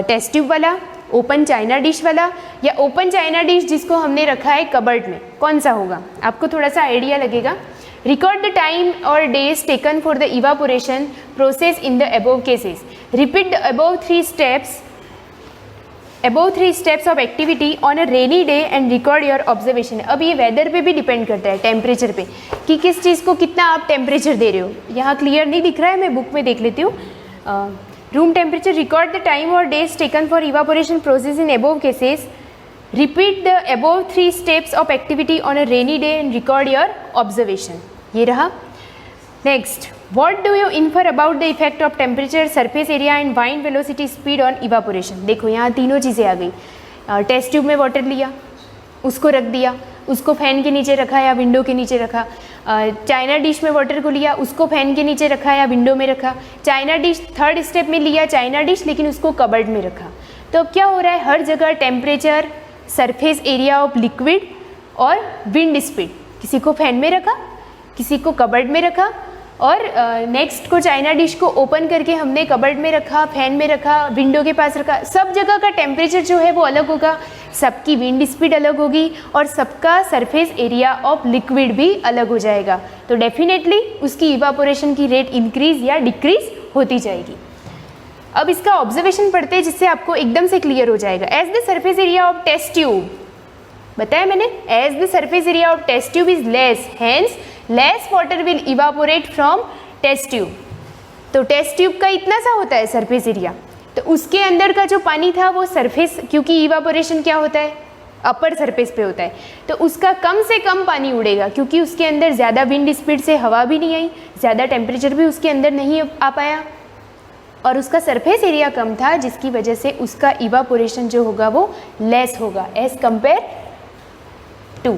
टेस्ट ट्यूब वाला, ओपन चाइना डिश वाला, या ओपन चाइना डिश जिसको हमने रखा है कबर्ड में, कौन सा होगा, आपको थोड़ा सा आइडिया लगेगा। रिकॉर्ड द टाइम और days taken for the evaporation process in the above cases. Repeat the above 3 steps of activity on a rainy day and record your observation. अब ये वेदर पे भी डिपेंड करता है, टेम्परेचर पे, कि किस चीज़ को कितना आप टेम्परेचर दे रहे हो। यहाँ क्लियर नहीं दिख रहा है, मैं बुक में देख लेती हूँ। Room temperature, record the time और days taken for evaporation process in above cases. Repeat the above 3 steps of activity on a rainy day and record your observation. ये रहा। Next, what do you infer about the effect of temperature, surface area and wind velocity speed on evaporation. देखो यहाँ तीनों चीज़ें आ गई। Test tube में water लिया, उसको रख दिया, उसको फैन के नीचे रखा या विंडो के नीचे रखा। चाइना डिश में वाटर को लिया, उसको फैन के नीचे रखा या विंडो में रखा। चाइना डिश थर्ड स्टेप में लिया चाइना डिश, लेकिन उसको कबर्ड में रखा। तो अब क्या हो रहा है, हर जगह temperature, surface area of liquid और विंड स्पीड, किसी को फैन में रखा, किसी को कबर्ड में रखा, और नेक्स्ट को चाइना डिश को ओपन करके हमने कबर्ड में रखा, फैन में रखा, विंडो के पास रखा। सब जगह का टेम्परेचर जो है वो अलग होगा, सबकी विंड स्पीड अलग होगी और सबका सरफेस एरिया ऑफ लिक्विड भी अलग हो जाएगा। तो डेफिनेटली उसकी इवापोरेशन की रेट इंक्रीज या डिक्रीज होती जाएगी। अब इसका ऑब्जर्वेशन पढ़ते हैं जिससे आपको एकदम से क्लियर हो जाएगा। As the surface area of test tube, बताया मैंने, as the surface area of test tube is less, hence less water will evaporate from test tube. तो टेस्ट ट्यूब का इतना सा होता है सरफेस एरिया, तो उसके अंदर का जो पानी था वो सरफेस, क्योंकि इवापोरेशन क्या होता है, अपर सरफेस पे होता है, तो उसका कम से कम पानी उड़ेगा, क्योंकि उसके अंदर ज़्यादा विंड स्पीड से हवा भी नहीं आई, ज़्यादा टेम्परेचर भी उसके अंदर नहीं आ पाया, और उसका सरफेस एरिया कम था, जिसकी वजह से उसका इवापोरेशन जो होगा वो लेस होगा एज कंपेयर टू,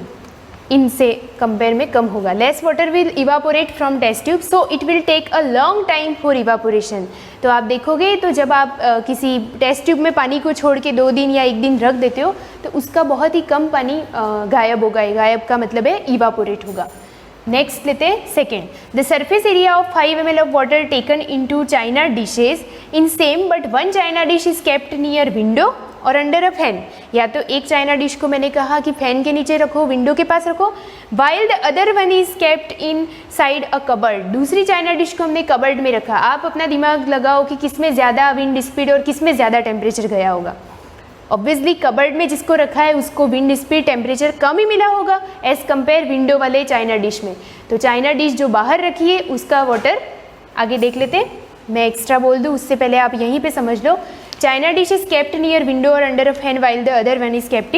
इनसे कंपेयर में कम होगा। Less water will evaporate from test tube, so it will take a long time for evaporation. तो आप देखोगे तो जब आप किसी टेस्ट ट्यूब में पानी को छोड़ के 2 दिन या 1 दिन रख देते हो तो उसका बहुत ही कम पानी गायब होगा। गायब का मतलब है इवापोरेट होगा। नेक्स्ट लेते हैं second, the surface area of 5 ml of water taken into China dishes in same but one China dish is kept near window और अंडर अ फैन। या तो एक चाइना डिश को मैंने कहा कि फैन के नीचे रखो, विंडो के पास रखो, while the other one is kept in side a cupboard. दूसरी चाइना डिश को हमने कबर्ड में रखा। आप अपना दिमाग लगाओ कि किसमें ज़्यादा विंड स्पीड और किसमें ज़्यादा टेम्परेचर गया होगा। ऑब्वियसली कबर्ड में जिसको रखा है उसको विंड स्पीड टेम्परेचर कम ही मिला होगा एज कंपेयर विंडो वाले चाइना डिश में। तो चाइना डिश जो बाहर रखी है उसका वाटर आगे देख लेते हैं। मैं एक्स्ट्रा बोल दूँ उससे पहले आप यहीं पे समझ लो। China dish is kept near window और under a fan while the other one is kept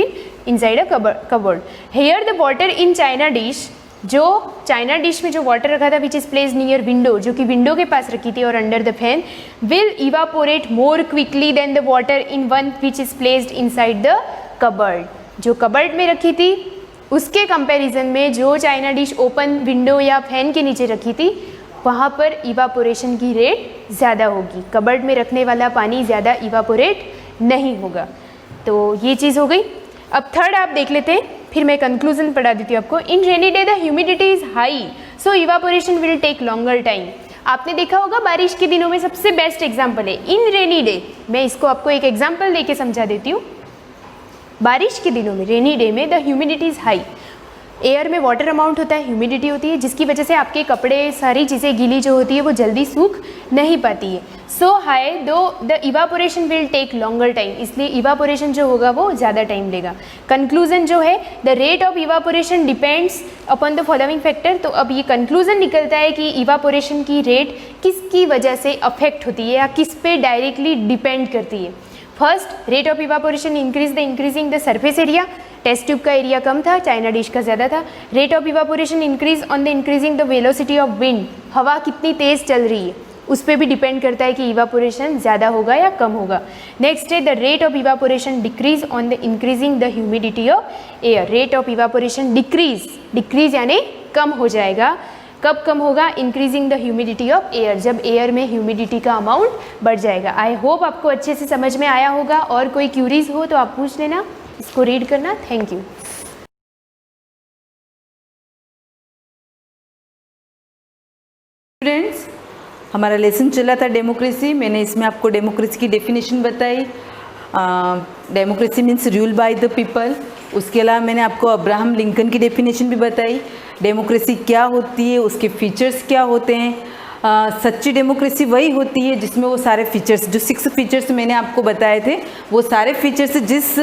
inside a cupboard. Here the water in china dish, जो चाइना डिश में जो वाटर रखा था which is placed near window, जो कि window के पास रखी थी और under the fan, will evaporate more quickly than the water in one which is placed inside the cupboard. जो कबर्ड में रखी थी उसके कंपैरिजन में जो चाइना डिश ओपन विंडो या फैन के नीचे रखी थी वहाँ पर इवापोरेशन की रेट ज़्यादा होगी। कबर्ड में रखने वाला पानी ज़्यादा इवापोरेट नहीं होगा। तो ये चीज़ हो गई। अब थर्ड आप देख लेते हैं, फिर मैं कंक्लूजन पढ़ा देती हूँ आपको। In rainy day the humidity is high so evaporation will take longer time. आपने देखा होगा बारिश के दिनों में सबसे बेस्ट एग्जाम्पल है इन रेनी डे। मैं इसको आपको एक एग्जाम्पल देके समझा देती हूँ। बारिश के दिनों में रेनी डे में the humidity is high, air में वाटर अमाउंट होता है, ह्यूमिडिटी होती है, जिसकी वजह से आपके कपड़े सारी चीज़ें गीली जो होती है वो जल्दी सूख नहीं पाती है। So high though the evaporation will take longer time, इसलिए इवापोरेशन जो होगा वो ज़्यादा टाइम लेगा। कंक्लूजन जो है the rate of evaporation depends upon the following factor. तो अब ये कंक्लूजन निकलता है कि इवापोरेशन की रेट किसकी वजह से अफेक्ट होती है या किस पे डायरेक्टली डिपेंड करती है। First, rate of evaporation increase the increasing the surface area. Test tube का एरिया कम था, चाइना डिश का ज़्यादा था। Rate of evaporation increase on the increasing the velocity of wind, हवा कितनी तेज़ चल रही है उस पर भी डिपेंड करता है कि इवापोरेशन ज़्यादा होगा या कम होगा। नेक्स्ट है the rate of evaporation decrease on the increasing the humidity of air. Rate of evaporation decrease यानी कम हो जाएगा। कब कम होगा? Increasing the humidity of air, जब एयर में ह्यूमिडिटी का अमाउंट बढ़ जाएगा। आई होप आपको अच्छे से समझ में आया होगा, और कोई क्यूरीज हो तो आप पूछ लेना, इसको रीड करना। Thank you. स्टूडेंट्स, हमारा लेसन चला था डेमोक्रेसी। मैंने इसमें आपको डेमोक्रेसी की डेफिनेशन बताई। Democracy means rule by the people. उसके अलावा मैंने आपको अब्राहम लिंकन की डेफिनेशन भी बताई। डेमोक्रेसी क्या होती है, उसके फीचर्स क्या होते हैं। सच्ची डेमोक्रेसी वही होती है जिसमें वो सारे फीचर्स, जो 6 फीचर्स मैंने आपको बताए थे, वो सारे फीचर्स जिस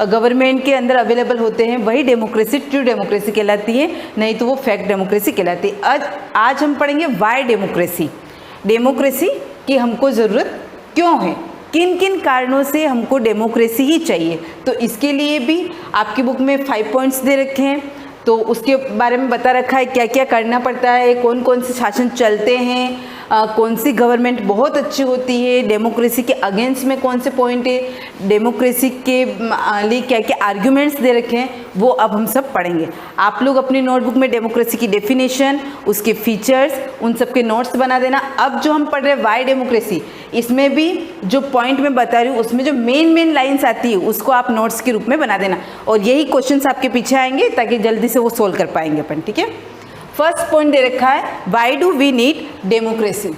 गवर्नमेंट के अंदर अवेलेबल होते हैं वही डेमोक्रेसी ट्रू डेमोक्रेसी कहलाती है, नहीं तो वो फेक डेमोक्रेसी कहलाती है। आज हम पढ़ेंगे वाई डेमोक्रेसी। डेमोक्रेसी की हमको ज़रूरत क्यों है, किन किन कारणों से हमको डेमोक्रेसी ही चाहिए। तो इसके लिए भी आपकी बुक में 5 पॉइंट्स दे रखे हैं, तो उसके बारे में बता रखा है क्या क्या करना पड़ता है, कौन कौन से शासन चलते हैं, कौन सी गवर्नमेंट बहुत अच्छी होती है, डेमोक्रेसी के अगेंस्ट में कौन से पॉइंट है, डेमोक्रेसी के लिए क्या क्या आर्ग्यूमेंट्स दे रखे हैं, वो अब हम सब पढ़ेंगे। आप लोग अपनी नोटबुक में डेमोक्रेसी की डेफिनेशन, उसके फीचर्स, उन सब के नोट्स बना देना। अब जो हम पढ़ रहे हैं वाई डेमोक्रेसी, इसमें भी जो पॉइंट मैं बता रही हूँ उसमें जो मेन लाइन्स आती है उसको आप नोट्स के रूप में बना देना, और यही क्वेश्चंस आपके पीछे आएंगे ताकि जल्दी से वो सोल्व कर पाएंगे अपन। ठीक है, फर्स्ट पॉइंट दे रखा है why do we need democracy.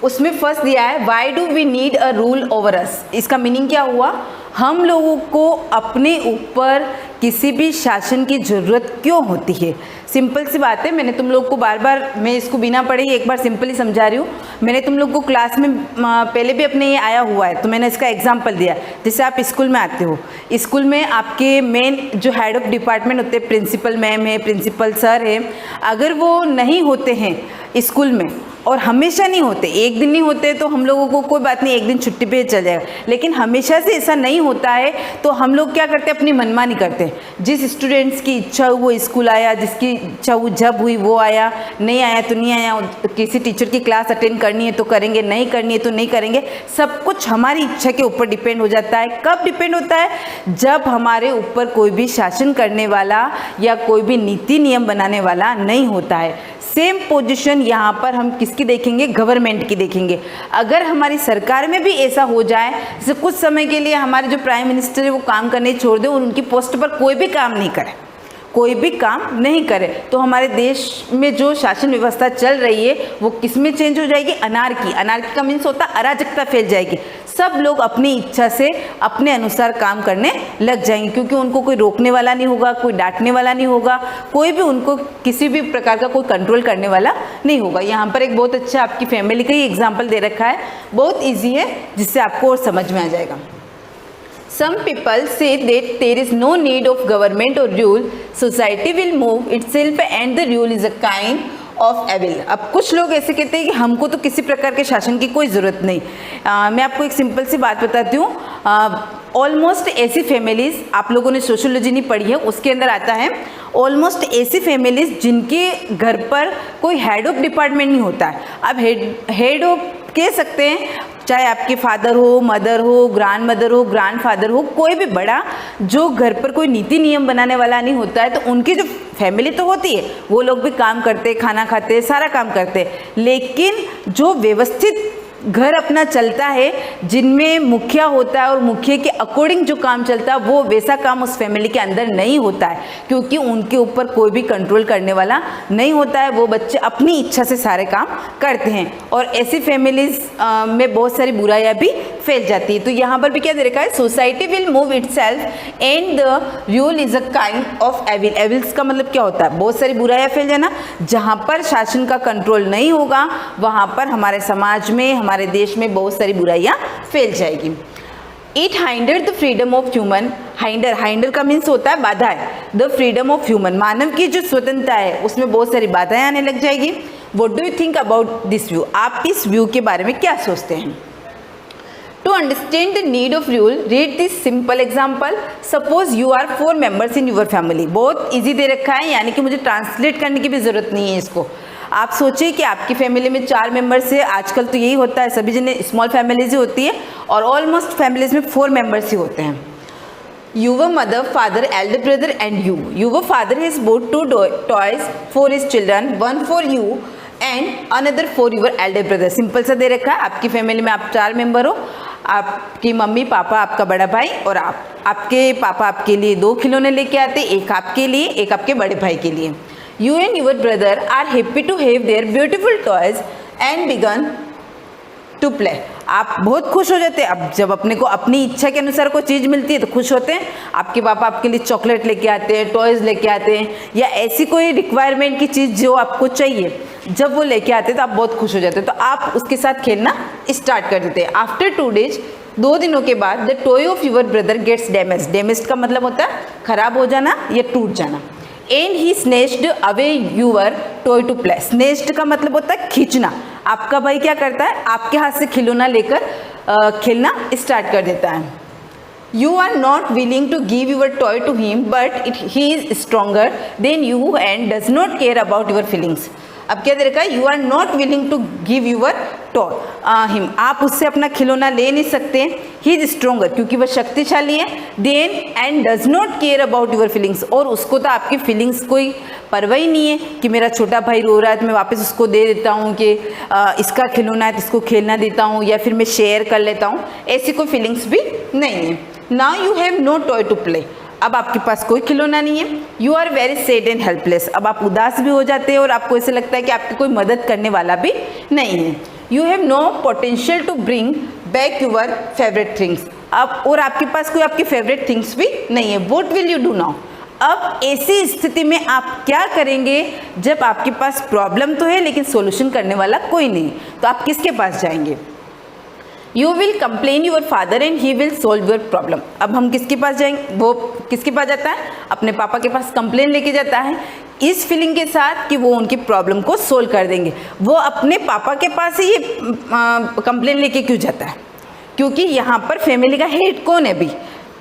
उसमें फर्स्ट दिया है why do we need a rule over us. इसका मीनिंग क्या हुआ, हम लोगों को अपने ऊपर किसी भी शासन की ज़रूरत क्यों होती है। सिंपल सी बात है, मैंने तुम लोग को बार बार, मैं इसको बिना पढ़े एक बार सिंपली समझा रही हूँ। मैंने तुम लोग को क्लास में पहले भी अपने ये आया हुआ है, तो मैंने इसका एग्जांपल दिया। जैसे आप स्कूल में आते हो, स्कूल में आपके मेन जो हेड ऑफ डिपार्टमेंट होते हैं, प्रिंसिपल मैम है, प्रिंसिपल सर है, अगर वो नहीं होते हैं स्कूल में, और हमेशा नहीं होते, एक दिन नहीं होते तो हम लोगों को कोई बात नहीं, एक दिन छुट्टी पे चल जाएगा, लेकिन हमेशा से ऐसा नहीं होता है तो हम लोग क्या करते हैं, अपनी मनमानी करते हैं। जिस स्टूडेंट्स की इच्छा हुई वो स्कूल आया, जिसकी इच्छा हुई जब हुई वो आया, नहीं आया तो नहीं आया। किसी टीचर की क्लास अटेंड करनी है तो करेंगे, नहीं करनी है तो नहीं करेंगे। सब कुछ हमारी इच्छा के ऊपर डिपेंड हो जाता है। कब डिपेंड होता है? जब हमारे ऊपर कोई भी शासन करने वाला या कोई भी नीति नियम बनाने वाला नहीं होता है। सेम पोजीशन यहाँ पर हम किसकी देखेंगे, गवर्नमेंट की देखेंगे। अगर हमारी सरकार में भी ऐसा हो जाए, जैसे कुछ समय के लिए हमारे जो प्राइम मिनिस्टर है वो काम करने छोड़ दे और उनकी पोस्ट पर कोई भी काम नहीं करे, कोई भी काम नहीं करे, तो हमारे देश में जो शासन व्यवस्था चल रही है वो किस में चेंज हो जाएगी, अनार्की। अनार्की का मीन्स होता है अराजकता फैल जाएगी। सब लोग अपनी इच्छा से अपने अनुसार काम करने लग जाएंगे, क्योंकि उनको कोई रोकने वाला नहीं होगा, कोई डांटने वाला नहीं होगा, कोई भी उनको किसी भी प्रकार का कोई कंट्रोल करने वाला नहीं होगा। यहाँ पर एक बहुत अच्छा आपकी फैमिली का ही एग्जाम्पल दे रखा है, बहुत ईजी है, जिससे आपको और समझ में आ जाएगा। Some people say that there is no need of government or rule, society will move itself and the rule is a kind of evil। अब कुछ लोग ऐसे कहते हैं कि हमको तो किसी प्रकार के शासन की कोई ज़रूरत नहीं। मैं आपको एक सिंपल सी बात बताती हूँ। ऑलमोस्ट ऐसी फैमिलीज़, आप लोगों ने सोशियोलॉजी नहीं पढ़ी है, उसके अंदर आता है ऑलमोस्ट ऐसी फैमिलीज़ जिनके घर पर कोई हेड ऑफ डिपार्टमेंट नहीं होता है। अब हेड ऑफ कह सकते हैं, चाहे आपके फादर हो, मदर हो, ग्रैंड मदर हो, ग्रैंड फादर हो, कोई भी बड़ा जो घर पर कोई नीति नियम बनाने वाला नहीं होता है, तो उनकी जो फैमिली तो होती है, वो लोग भी काम करते, खाना खाते, सारा काम करते, लेकिन जो व्यवस्थित घर अपना चलता है, जिनमें मुखिया होता है और मुखिया के अकॉर्डिंग जो काम चलता है, वो वैसा काम उस फैमिली के अंदर नहीं होता है, क्योंकि उनके ऊपर कोई भी कंट्रोल करने वाला नहीं होता है। वो बच्चे अपनी इच्छा से सारे काम करते हैं, और ऐसी फैमिलीज़ में बहुत सारी बुराइयां भी फैल जाती है। तो यहाँ पर भी क्या दे रखा है, society will move itself and the rule is a kind of evil. Evils का मतलब क्या होता है, बहुत सारी बुराइयाँ फैल जाना। जहाँ पर शासन का कंट्रोल नहीं होगा वहाँ पर हमारे समाज में, हमारे देश में बहुत सारी बुराइयाँ फैल जाएगी। It hinder the freedom of human. Hinder का मीन्स होता है बाधा है। द फ्रीडम ऑफ ह्यूमन, मानव की जो स्वतंत्रता है उसमें बहुत सारी बाधाएं आने लग जाएगी। What do you think about this view, आप इस व्यू के बारे में क्या सोचते हैं? To understand the need of rule read this simple example. Suppose you are 4 members in your family. बहुत ईजी दे रखा है, यानी कि मुझे ट्रांसलेट करने की भी ज़रूरत नहीं है इसको। आप सोचिए कि आपकी फैमिली में 4 मेंबर्स है। आजकल तो यही होता है, सभी जने स्मॉल फैमिलीज ही होती है और ऑलमोस्ट फैमिलीज में 4 मेंबर्स ही होते हैं। Your mother, father, elder brother and you. Your father has bought 2 toys for his children, one for you and another for your elder brother. Simple सा दे रखा है। आपकी फैमिली में आप 4 मेंबर हो, आपकी मम्मी पापा, आपका बड़ा भाई और आप। आपके पापा आपके लिए 2 खिलौने लेके आते, एक आपके लिए, एक आपके बड़े भाई के लिए। You and your brother are happy to have their beautiful toys and begun to play. आप बहुत खुश हो जाते हैं। अब जब अपने को अपनी इच्छा के अनुसार कोई चीज़ मिलती है तो खुश होते हैं। आपके पापा आपके लिए चॉकलेट लेके आते हैं, टॉयज़ लेके आते हैं, या ऐसी कोई रिक्वायरमेंट की चीज़ जो आपको चाहिए, जब वो लेके आते हैं तो आप बहुत खुश हो जाते हैं। तो आप उसके साथ खेलना स्टार्ट कर देते हैं। आफ्टर 2 days, 2 दिनों के बाद, the toy of your brother gets damage. Damage का मतलब होता है खराब हो जाना या टूट जाना। And he snatched away your toy to play. Snatched का मतलब होता है खींचना। आपका भाई क्या करता है, आपके हाथ से खिलौना लेकर खेलना स्टार्ट कर देता है। You are not willing to give your toy to him but he is stronger than you and does not care about your feelings. अब क्या दे रखा है, you are not willing to give your toy him. आप उससे अपना खिलौना ले नहीं सकते। ही इज स्ट्रोंगर, क्योंकि वह शक्तिशाली है। Then and does not care about your feelings, और उसको तो आपकी फीलिंग्स कोई परवाह ही नहीं है कि मेरा छोटा भाई रो रहा है तो मैं वापस उसको दे देता हूँ कि इसका खिलौना है तो इसको खेलना देता हूँ, या फिर मैं शेयर कर लेता हूँ। ऐसी कोई फीलिंग्स भी नहीं है। Now you have no toy to play. अब आपके पास कोई खिलौना नहीं है। You are very sad and helpless. अब आप उदास भी हो जाते हैं और आपको ऐसे लगता है कि आपकी कोई मदद करने वाला भी नहीं है। You have no potential to bring back your favourite things. अब और आपके पास कोई आपकी फेवरेट थिंग्स भी नहीं है। What will you do now. अब ऐसी स्थिति में आप क्या करेंगे जब आपके पास प्रॉब्लम तो है लेकिन सॉल्यूशन करने वाला कोई नहीं, तो आप किसके पास जाएंगे? You will complain your father and he will solve your problem. अब हम किसके पास जाएंगे? वो किसके पास जाता है? अपने पापा के पास कंप्लेन लेके जाता है, इस फीलिंग के साथ कि वो उनकी प्रॉब्लम को सोल्व कर देंगे। वो अपने पापा के पास ही ये कंप्लेन लेके क्यों जाता है? क्योंकि यहाँ पर फैमिली का हेड कौन है? भी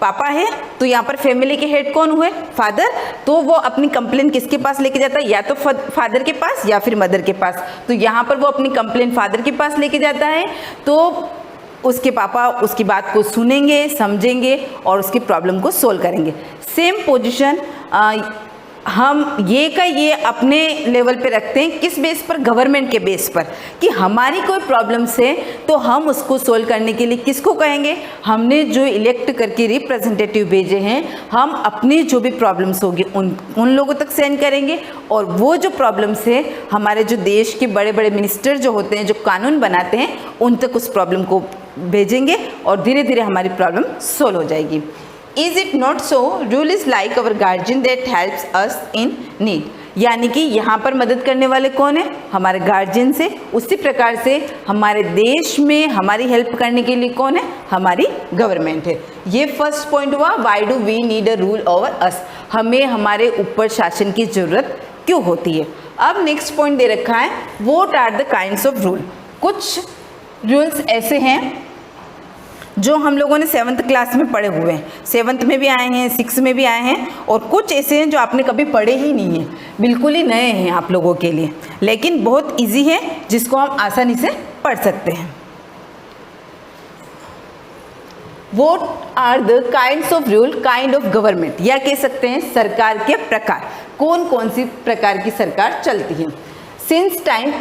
पापा है, तो यहाँ पर फैमिली के हेड कौन हुए? फादर। तो वो अपनी कंप्लेन किसके पास लेके जाता है? या तो फादर के पास या फिर मदर के पास। तो यहाँ पर वो अपनी कंप्लेन फादर के पास लेके जाता है, तो उसके पापा उसकी बात को सुनेंगे, समझेंगे और उसकी प्रॉब्लम को सोल्व करेंगे। सेम पोजीशन हम ये का ये अपने लेवल पे रखते हैं। किस बेस पर? गवर्नमेंट के बेस पर, कि हमारी कोई प्रॉब्लम्स है तो हम उसको सोल्व करने के लिए किसको कहेंगे? हमने जो इलेक्ट करके रिप्रेजेंटेटिव भेजे हैं, हम अपनी जो भी प्रॉब्लम्स होगी उन लोगों तक सेंड करेंगे, और वो जो प्रॉब्लम्स है हमारे जो देश के बड़े बड़े मिनिस्टर जो होते हैं, जो कानून बनाते हैं, उन तक उस प्रॉब्लम को भेजेंगे और धीरे धीरे हमारी प्रॉब्लम सोल्व हो जाएगी। Is it not so? Rule is like our guardian that helps us in need. यानी कि यहाँ पर मदद करने वाले कौन है? हमारे गार्जियन से। उसी प्रकार से हमारे देश में हमारी हेल्प करने के लिए कौन है? हमारी गवर्नमेंट है। ये फर्स्ट पॉइंट हुआ, why do we need a rule over us. हमें हमारे ऊपर शासन की ज़रूरत क्यों होती है। अब नेक्स्ट पॉइंट दे रखा है, what are the kinds of rule. कुछ रूल्स ऐसे हैं जो हम लोगों ने 7th क्लास में पढ़े हुए हैं, 7th में भी आए हैं, 6th में भी आए हैं, और कुछ ऐसे हैं जो आपने कभी पढ़े ही नहीं हैं, बिल्कुल ही नए हैं आप लोगों के लिए, लेकिन बहुत इजी है जिसको हम आसानी से पढ़ सकते हैं। What are the kinds of rule, kind of government, या कह सकते हैं सरकार के प्रकार। कौन कौन सी प्रकार की सरकार चलती है? Since time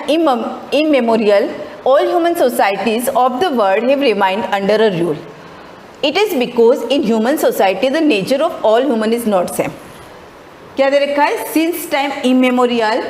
immemorial, all human societies of the world have remained under a rule. It is because in human society the nature of all human is not same. क्या दे रखा है? Since time immemorial,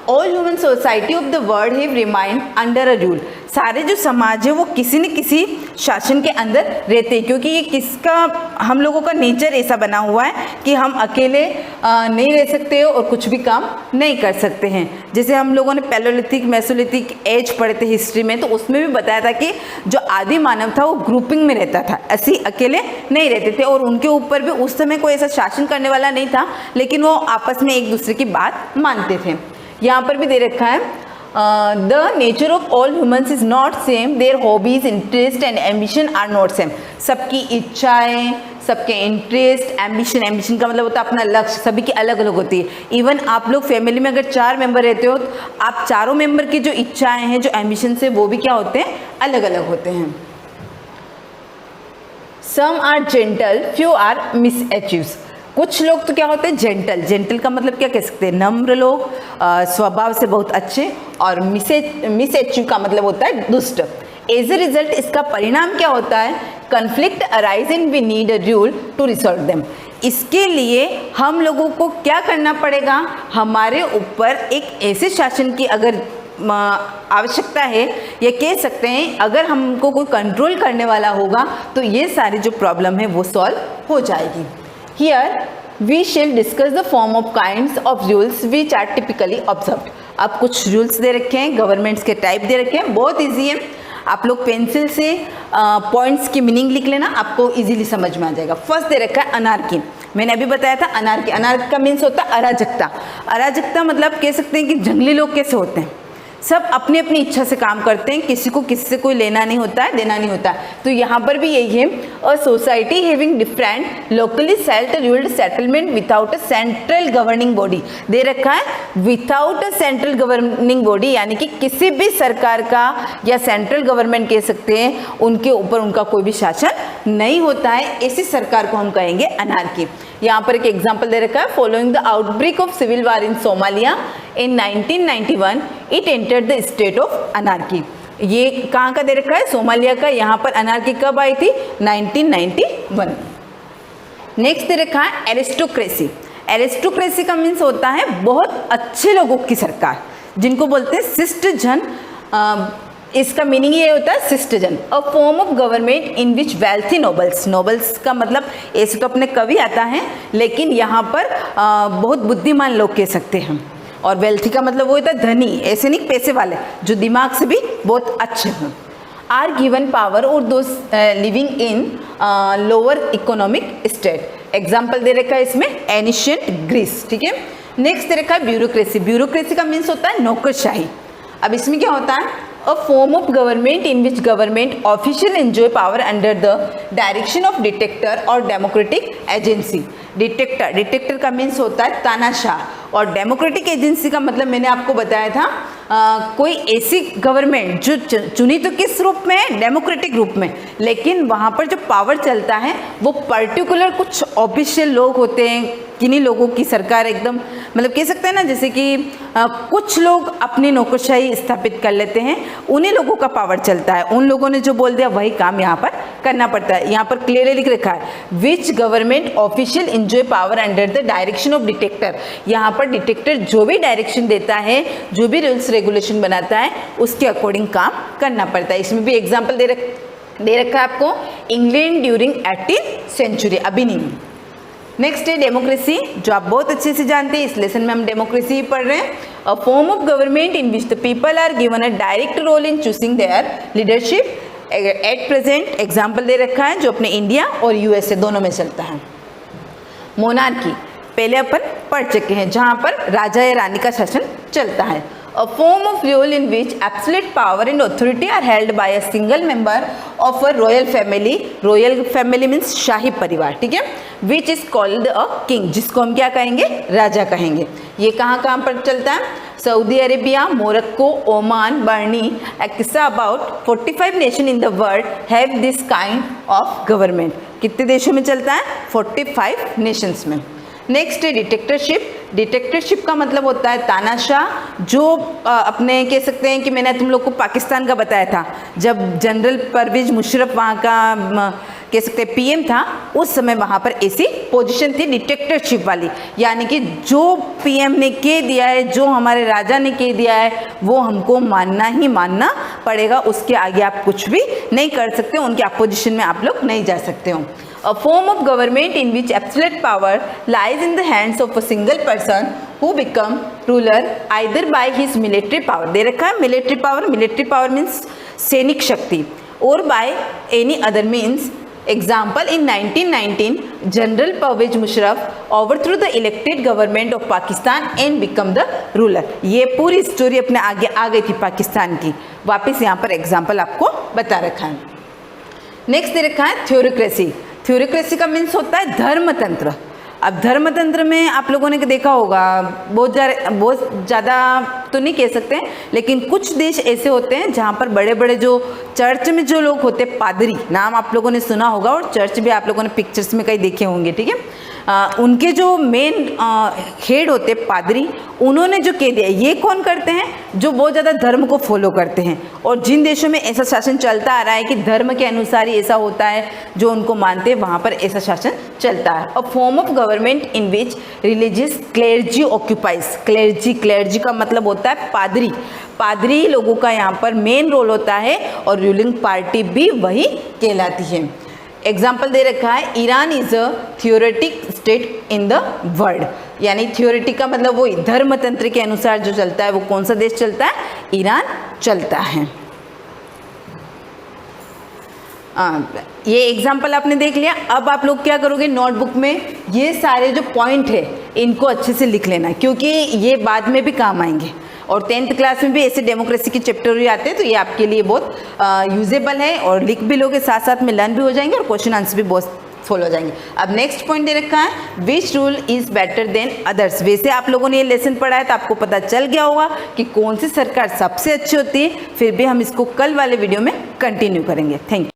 all human society of the world have remained under a rule. सारे जो समाज है वो किसी न किसी शासन के अंदर रहते हैं, क्योंकि ये किसका हम लोगों का नेचर ऐसा बना हुआ है कि हम अकेले नहीं रह सकते हो और कुछ भी काम नहीं कर सकते हैं। जैसे हम लोगों ने पैलोलिथिक मेसोलिथिक एज पढ़े थे हिस्ट्री में, तो उसमें भी बताया था कि जो आदि मानव था वो ग्रुपिंग में रहता था, ऐसे अकेले नहीं रहते थे, और उनके ऊपर भी उस समय कोई ऐसा शासन करने वाला नहीं था, लेकिन वो आपस में एक दूसरे की बात मानते थे। यहाँ पर भी दे रखा है the nature of all humans is not same, their hobbies interest and ambition are not same. सबकी इच्छाएं, सबके इंटरेस्ट, एम्बिशन का मतलब होता है अपना लक्ष्य, सभी की अलग अलग होती है। इवन आप लोग फैमिली में अगर 4 मेंबर रहते हो, तो आप चारों मेंबर की जो इच्छाएं हैं, जो एम्बिशन है, वो भी क्या होते हैं, अलग अलग होते हैं। Some are gentle, few are mischievous. कुछ लोग तो क्या होते हैं, जेंटल का मतलब क्या कह सकते हैं, नम्र लोग, स्वभाव से बहुत अच्छे, और मिसएचीव का मतलब होता है दुष्ट। एज ए रिजल्ट इसका परिणाम क्या होता है, conflict arise and we need a rule to resolve them. इसके लिए हम लोगों को क्या करना पड़ेगा, हमारे ऊपर एक ऐसे शासन की अगर आवश्यकता है, या कह सकते हैं अगर हमको कोई कंट्रोल करने वाला होगा तो ये सारी जो प्रॉब्लम है वो सॉल्व हो जाएगी। Here we shall discuss the form of kinds of rules which are typically observed। अब कुछ रूल्स दे रखे हैं, गवर्नमेंट्स के टाइप दे रखे हैं, बहुत इजी है। आप लोग पेंसिल से पॉइंट्स की मीनिंग लिख लेना, आपको इजीली समझ में आ जाएगा। फर्स्ट दे रखा है अनार्की। मैंने अभी बताया था अनार्की का मीन्स होता है अराजकता। अराजकता मतलब कह सकते हैं कि जंगली लोग कैसे होते हैं, सब अपनी अपनी इच्छा से काम करते हैं, किसी को किसी से कोई लेना नहीं होता है, देना नहीं होता है। तो यहाँ पर भी यही है, a society having different locally self ruled settlement without a central governing body. दे रखा है without a central governing body, यानी कि किसी भी सरकार का या सेंट्रल गवर्नमेंट कह सकते हैं, उनके ऊपर उनका कोई भी शासन नहीं होता है, ऐसी सरकार को हम कहेंगे अनार्की। यहाँ पर एक एग्जाम्पल दे रखा है, following the outbreak of civil war in Somalia in 1991 it entered the state of anarchy. ये कहाँ का दे रखा है, सोमालिया का। यहाँ पर अनार्की कब आई थी, 1991। नेक्स्ट दे रखा है एरिस्टोक्रेसी। एरिस्टोक्रेसी का मीन्स होता है बहुत अच्छे लोगों की सरकार, जिनको बोलते हैं शिष्ट जन। इसका मीनिंग ये होता है शिष्ट जन, अ form of government in which wealthy nobles. Nobles का मतलब ऐसे तो अपने कवि आता है, लेकिन यहाँ पर बहुत बुद्धिमान लोग कह सकते हैं, और वेल्थी का मतलब वो होता है धनी, ऐसे नहीं पैसे वाले, जो दिमाग से भी बहुत अच्छे हों। आर गिवन पावर और those living in lower economic state. Example दे रखा है इसमें एनिशियंट ग्रीस, ठीक है। नेक्स्ट दे रखा है ब्यूरोक्रेसी। ब्यूरोक्रेसी का मीन्स होता है नौकरशाही। अब इसमें क्या होता है, a form of government in which government official enjoy power under the direction of dictator or democratic agency। Detector का मीन्स होता है तानाशाह, और डेमोक्रेटिक एजेंसी का मतलब मैंने आपको बताया था कोई ऐसी गवर्नमेंट जो चुनी तो किस रूप में है, डेमोक्रेटिक रूप में, लेकिन वहाँ पर जो पावर चलता है वो पर्टिकुलर कुछ ऑफिशियल लोग होते हैं, किन्हीं लोगों की सरकार एकदम, मतलब कह सकते हैं ना, जैसे कि कुछ लोग अपनी नौकरशाही स्थापित कर लेते हैं, उन्हीं लोगों का पावर चलता है, उन लोगों ने जो बोल दिया वही काम यहाँ पर करना पड़ता है। यहाँ पर क्लियरली लिख रखा है which government official enjoy power under the direction of detector. यहाँ पर डिटेक्टर जो भी डायरेक्शन देता है, जो भी रूल्स रेगुलेशन बनाता है, उसके अकॉर्डिंग काम करना पड़ता है। इसमें भी एग्जाम्पल दे रखा है आपको, इंग्लैंड ड्यूरिंग 18th सेंचुरी, अभी नहीं। नेक्स्ट है डेमोक्रेसी, जो आप बहुत अच्छे से जानते हैं, इस लेसन में हम डेमोक्रेसी ही पढ़ रहे हैं। A form of government in which the people are given a direct role in choosing their leadership. At present example दे रखा है जो अपने इंडिया और यूएसए दोनों में चलता है। मोनार्की पहले अपन पढ़ चुके हैं, जहाँ पर राजा या रानी का शासन चलता है। A form of rule in which absolute power and authority are held by a single member of a royal family। royal family means शाही परिवार, ठीक है। Which is called a king, जिसको हम क्या कहेंगे, राजा कहेंगे। ये कहाँ पर चलता है, Saudi Arabia, Morocco, Oman, Brunei, एक्सा about 45 nation in the world have this kind of government. कितने देशों में चलता है, 45 नेशंस में। नेक्स्ट है डिटेक्टरशिप। डिटेक्टरशिप का मतलब होता है तानाशाह, जो अपने कह सकते हैं कि मैंने तुम लोग को पाकिस्तान का बताया था, जब जनरल परवेज मुशर्रफ वहाँ का कह सकते हैं पीएम था, उस समय वहाँ पर ऐसी पोजीशन थी डिक्टेटरशिप वाली, यानी कि जो पीएम ने कह दिया है, जो हमारे राजा ने कह दिया है, वो हमको मानना ही मानना पड़ेगा, उसके आगे आप कुछ भी नहीं कर सकते, उनके अपोजिशन में आप लोग नहीं जा सकते हो। A form of government in which absolute power lies in the hands of a single person who become ruler either by his military power, दे रखा है military power means सैनिक शक्ति, or by any other means. Example, in 1919, General Pervez Musharraf overthrew the elected government of Pakistan and become the ruler. ये पूरी story अपने आगे आ गई थी पाकिस्तान की, वापस यहाँ पर एग्जाम्पल आपको बता रखा है। नेक्स्ट दे रखा है थ्योरोक्रेसी। थ्योरोक्रेसी का मीन्स होता है धर्मतंत्र। अब धर्मतंत्र में आप लोगों ने देखा होगा, बहुत ज़्यादा तो नहीं कह सकते, लेकिन कुछ देश ऐसे होते हैं जहाँ पर बड़े बड़े जो चर्च में जो लोग होते हैं, पादरी नाम आप लोगों ने सुना होगा, और चर्च भी आप लोगों ने पिक्चर्स में कहीं देखे होंगे, ठीक है। उनके जो मेन हेड होते पादरी, उन्होंने जो कह दिया, ये कौन करते हैं, जो बहुत ज़्यादा धर्म को फॉलो करते हैं, और जिन देशों में ऐसा शासन चलता आ रहा है कि धर्म के अनुसार ही ऐसा होता है, जो उनको मानते हैं, वहाँ पर ऐसा शासन चलता है। A form of government in which religious clergy occupies. Clergy का मतलब होता है पादरी। पादरी लोगों का यहाँ पर मेन रोल होता है, और रूलिंग पार्टी भी वही कहलाती है। एग्जाम्पल दे रखा है, Iran is a theoretic state in the world, यानी थियोरेटिक का मतलब वही धर्मतंत्र के अनुसार जो चलता है, वो कौन सा देश चलता है, ईरान चलता है। ये एग्जाम्पल आपने देख लिया। अब आप लोग क्या करोगे, नोटबुक में ये सारे जो पॉइंट है इनको अच्छे से लिख लेना, क्योंकि ये बाद में भी काम आएंगे, और 10th क्लास में भी ऐसे डेमोक्रेसी के चैप्टर भी आते हैं, तो ये आपके लिए बहुत यूजेबल है, और लिख भी लोगे, साथ साथ में लर्न भी हो जाएंगे, और क्वेश्चन आंसर भी बहुत फॉलो हो जाएंगे। अब नेक्स्ट पॉइंट दे रखा है, which rule is better than others. वैसे आप लोगों ने ये लेसन पढ़ा है तो आपको पता चल गया होगा कि कौन सी सरकार सबसे अच्छी होती है, फिर भी हम इसको कल वाले वीडियो में कंटिन्यू करेंगे। Thank you.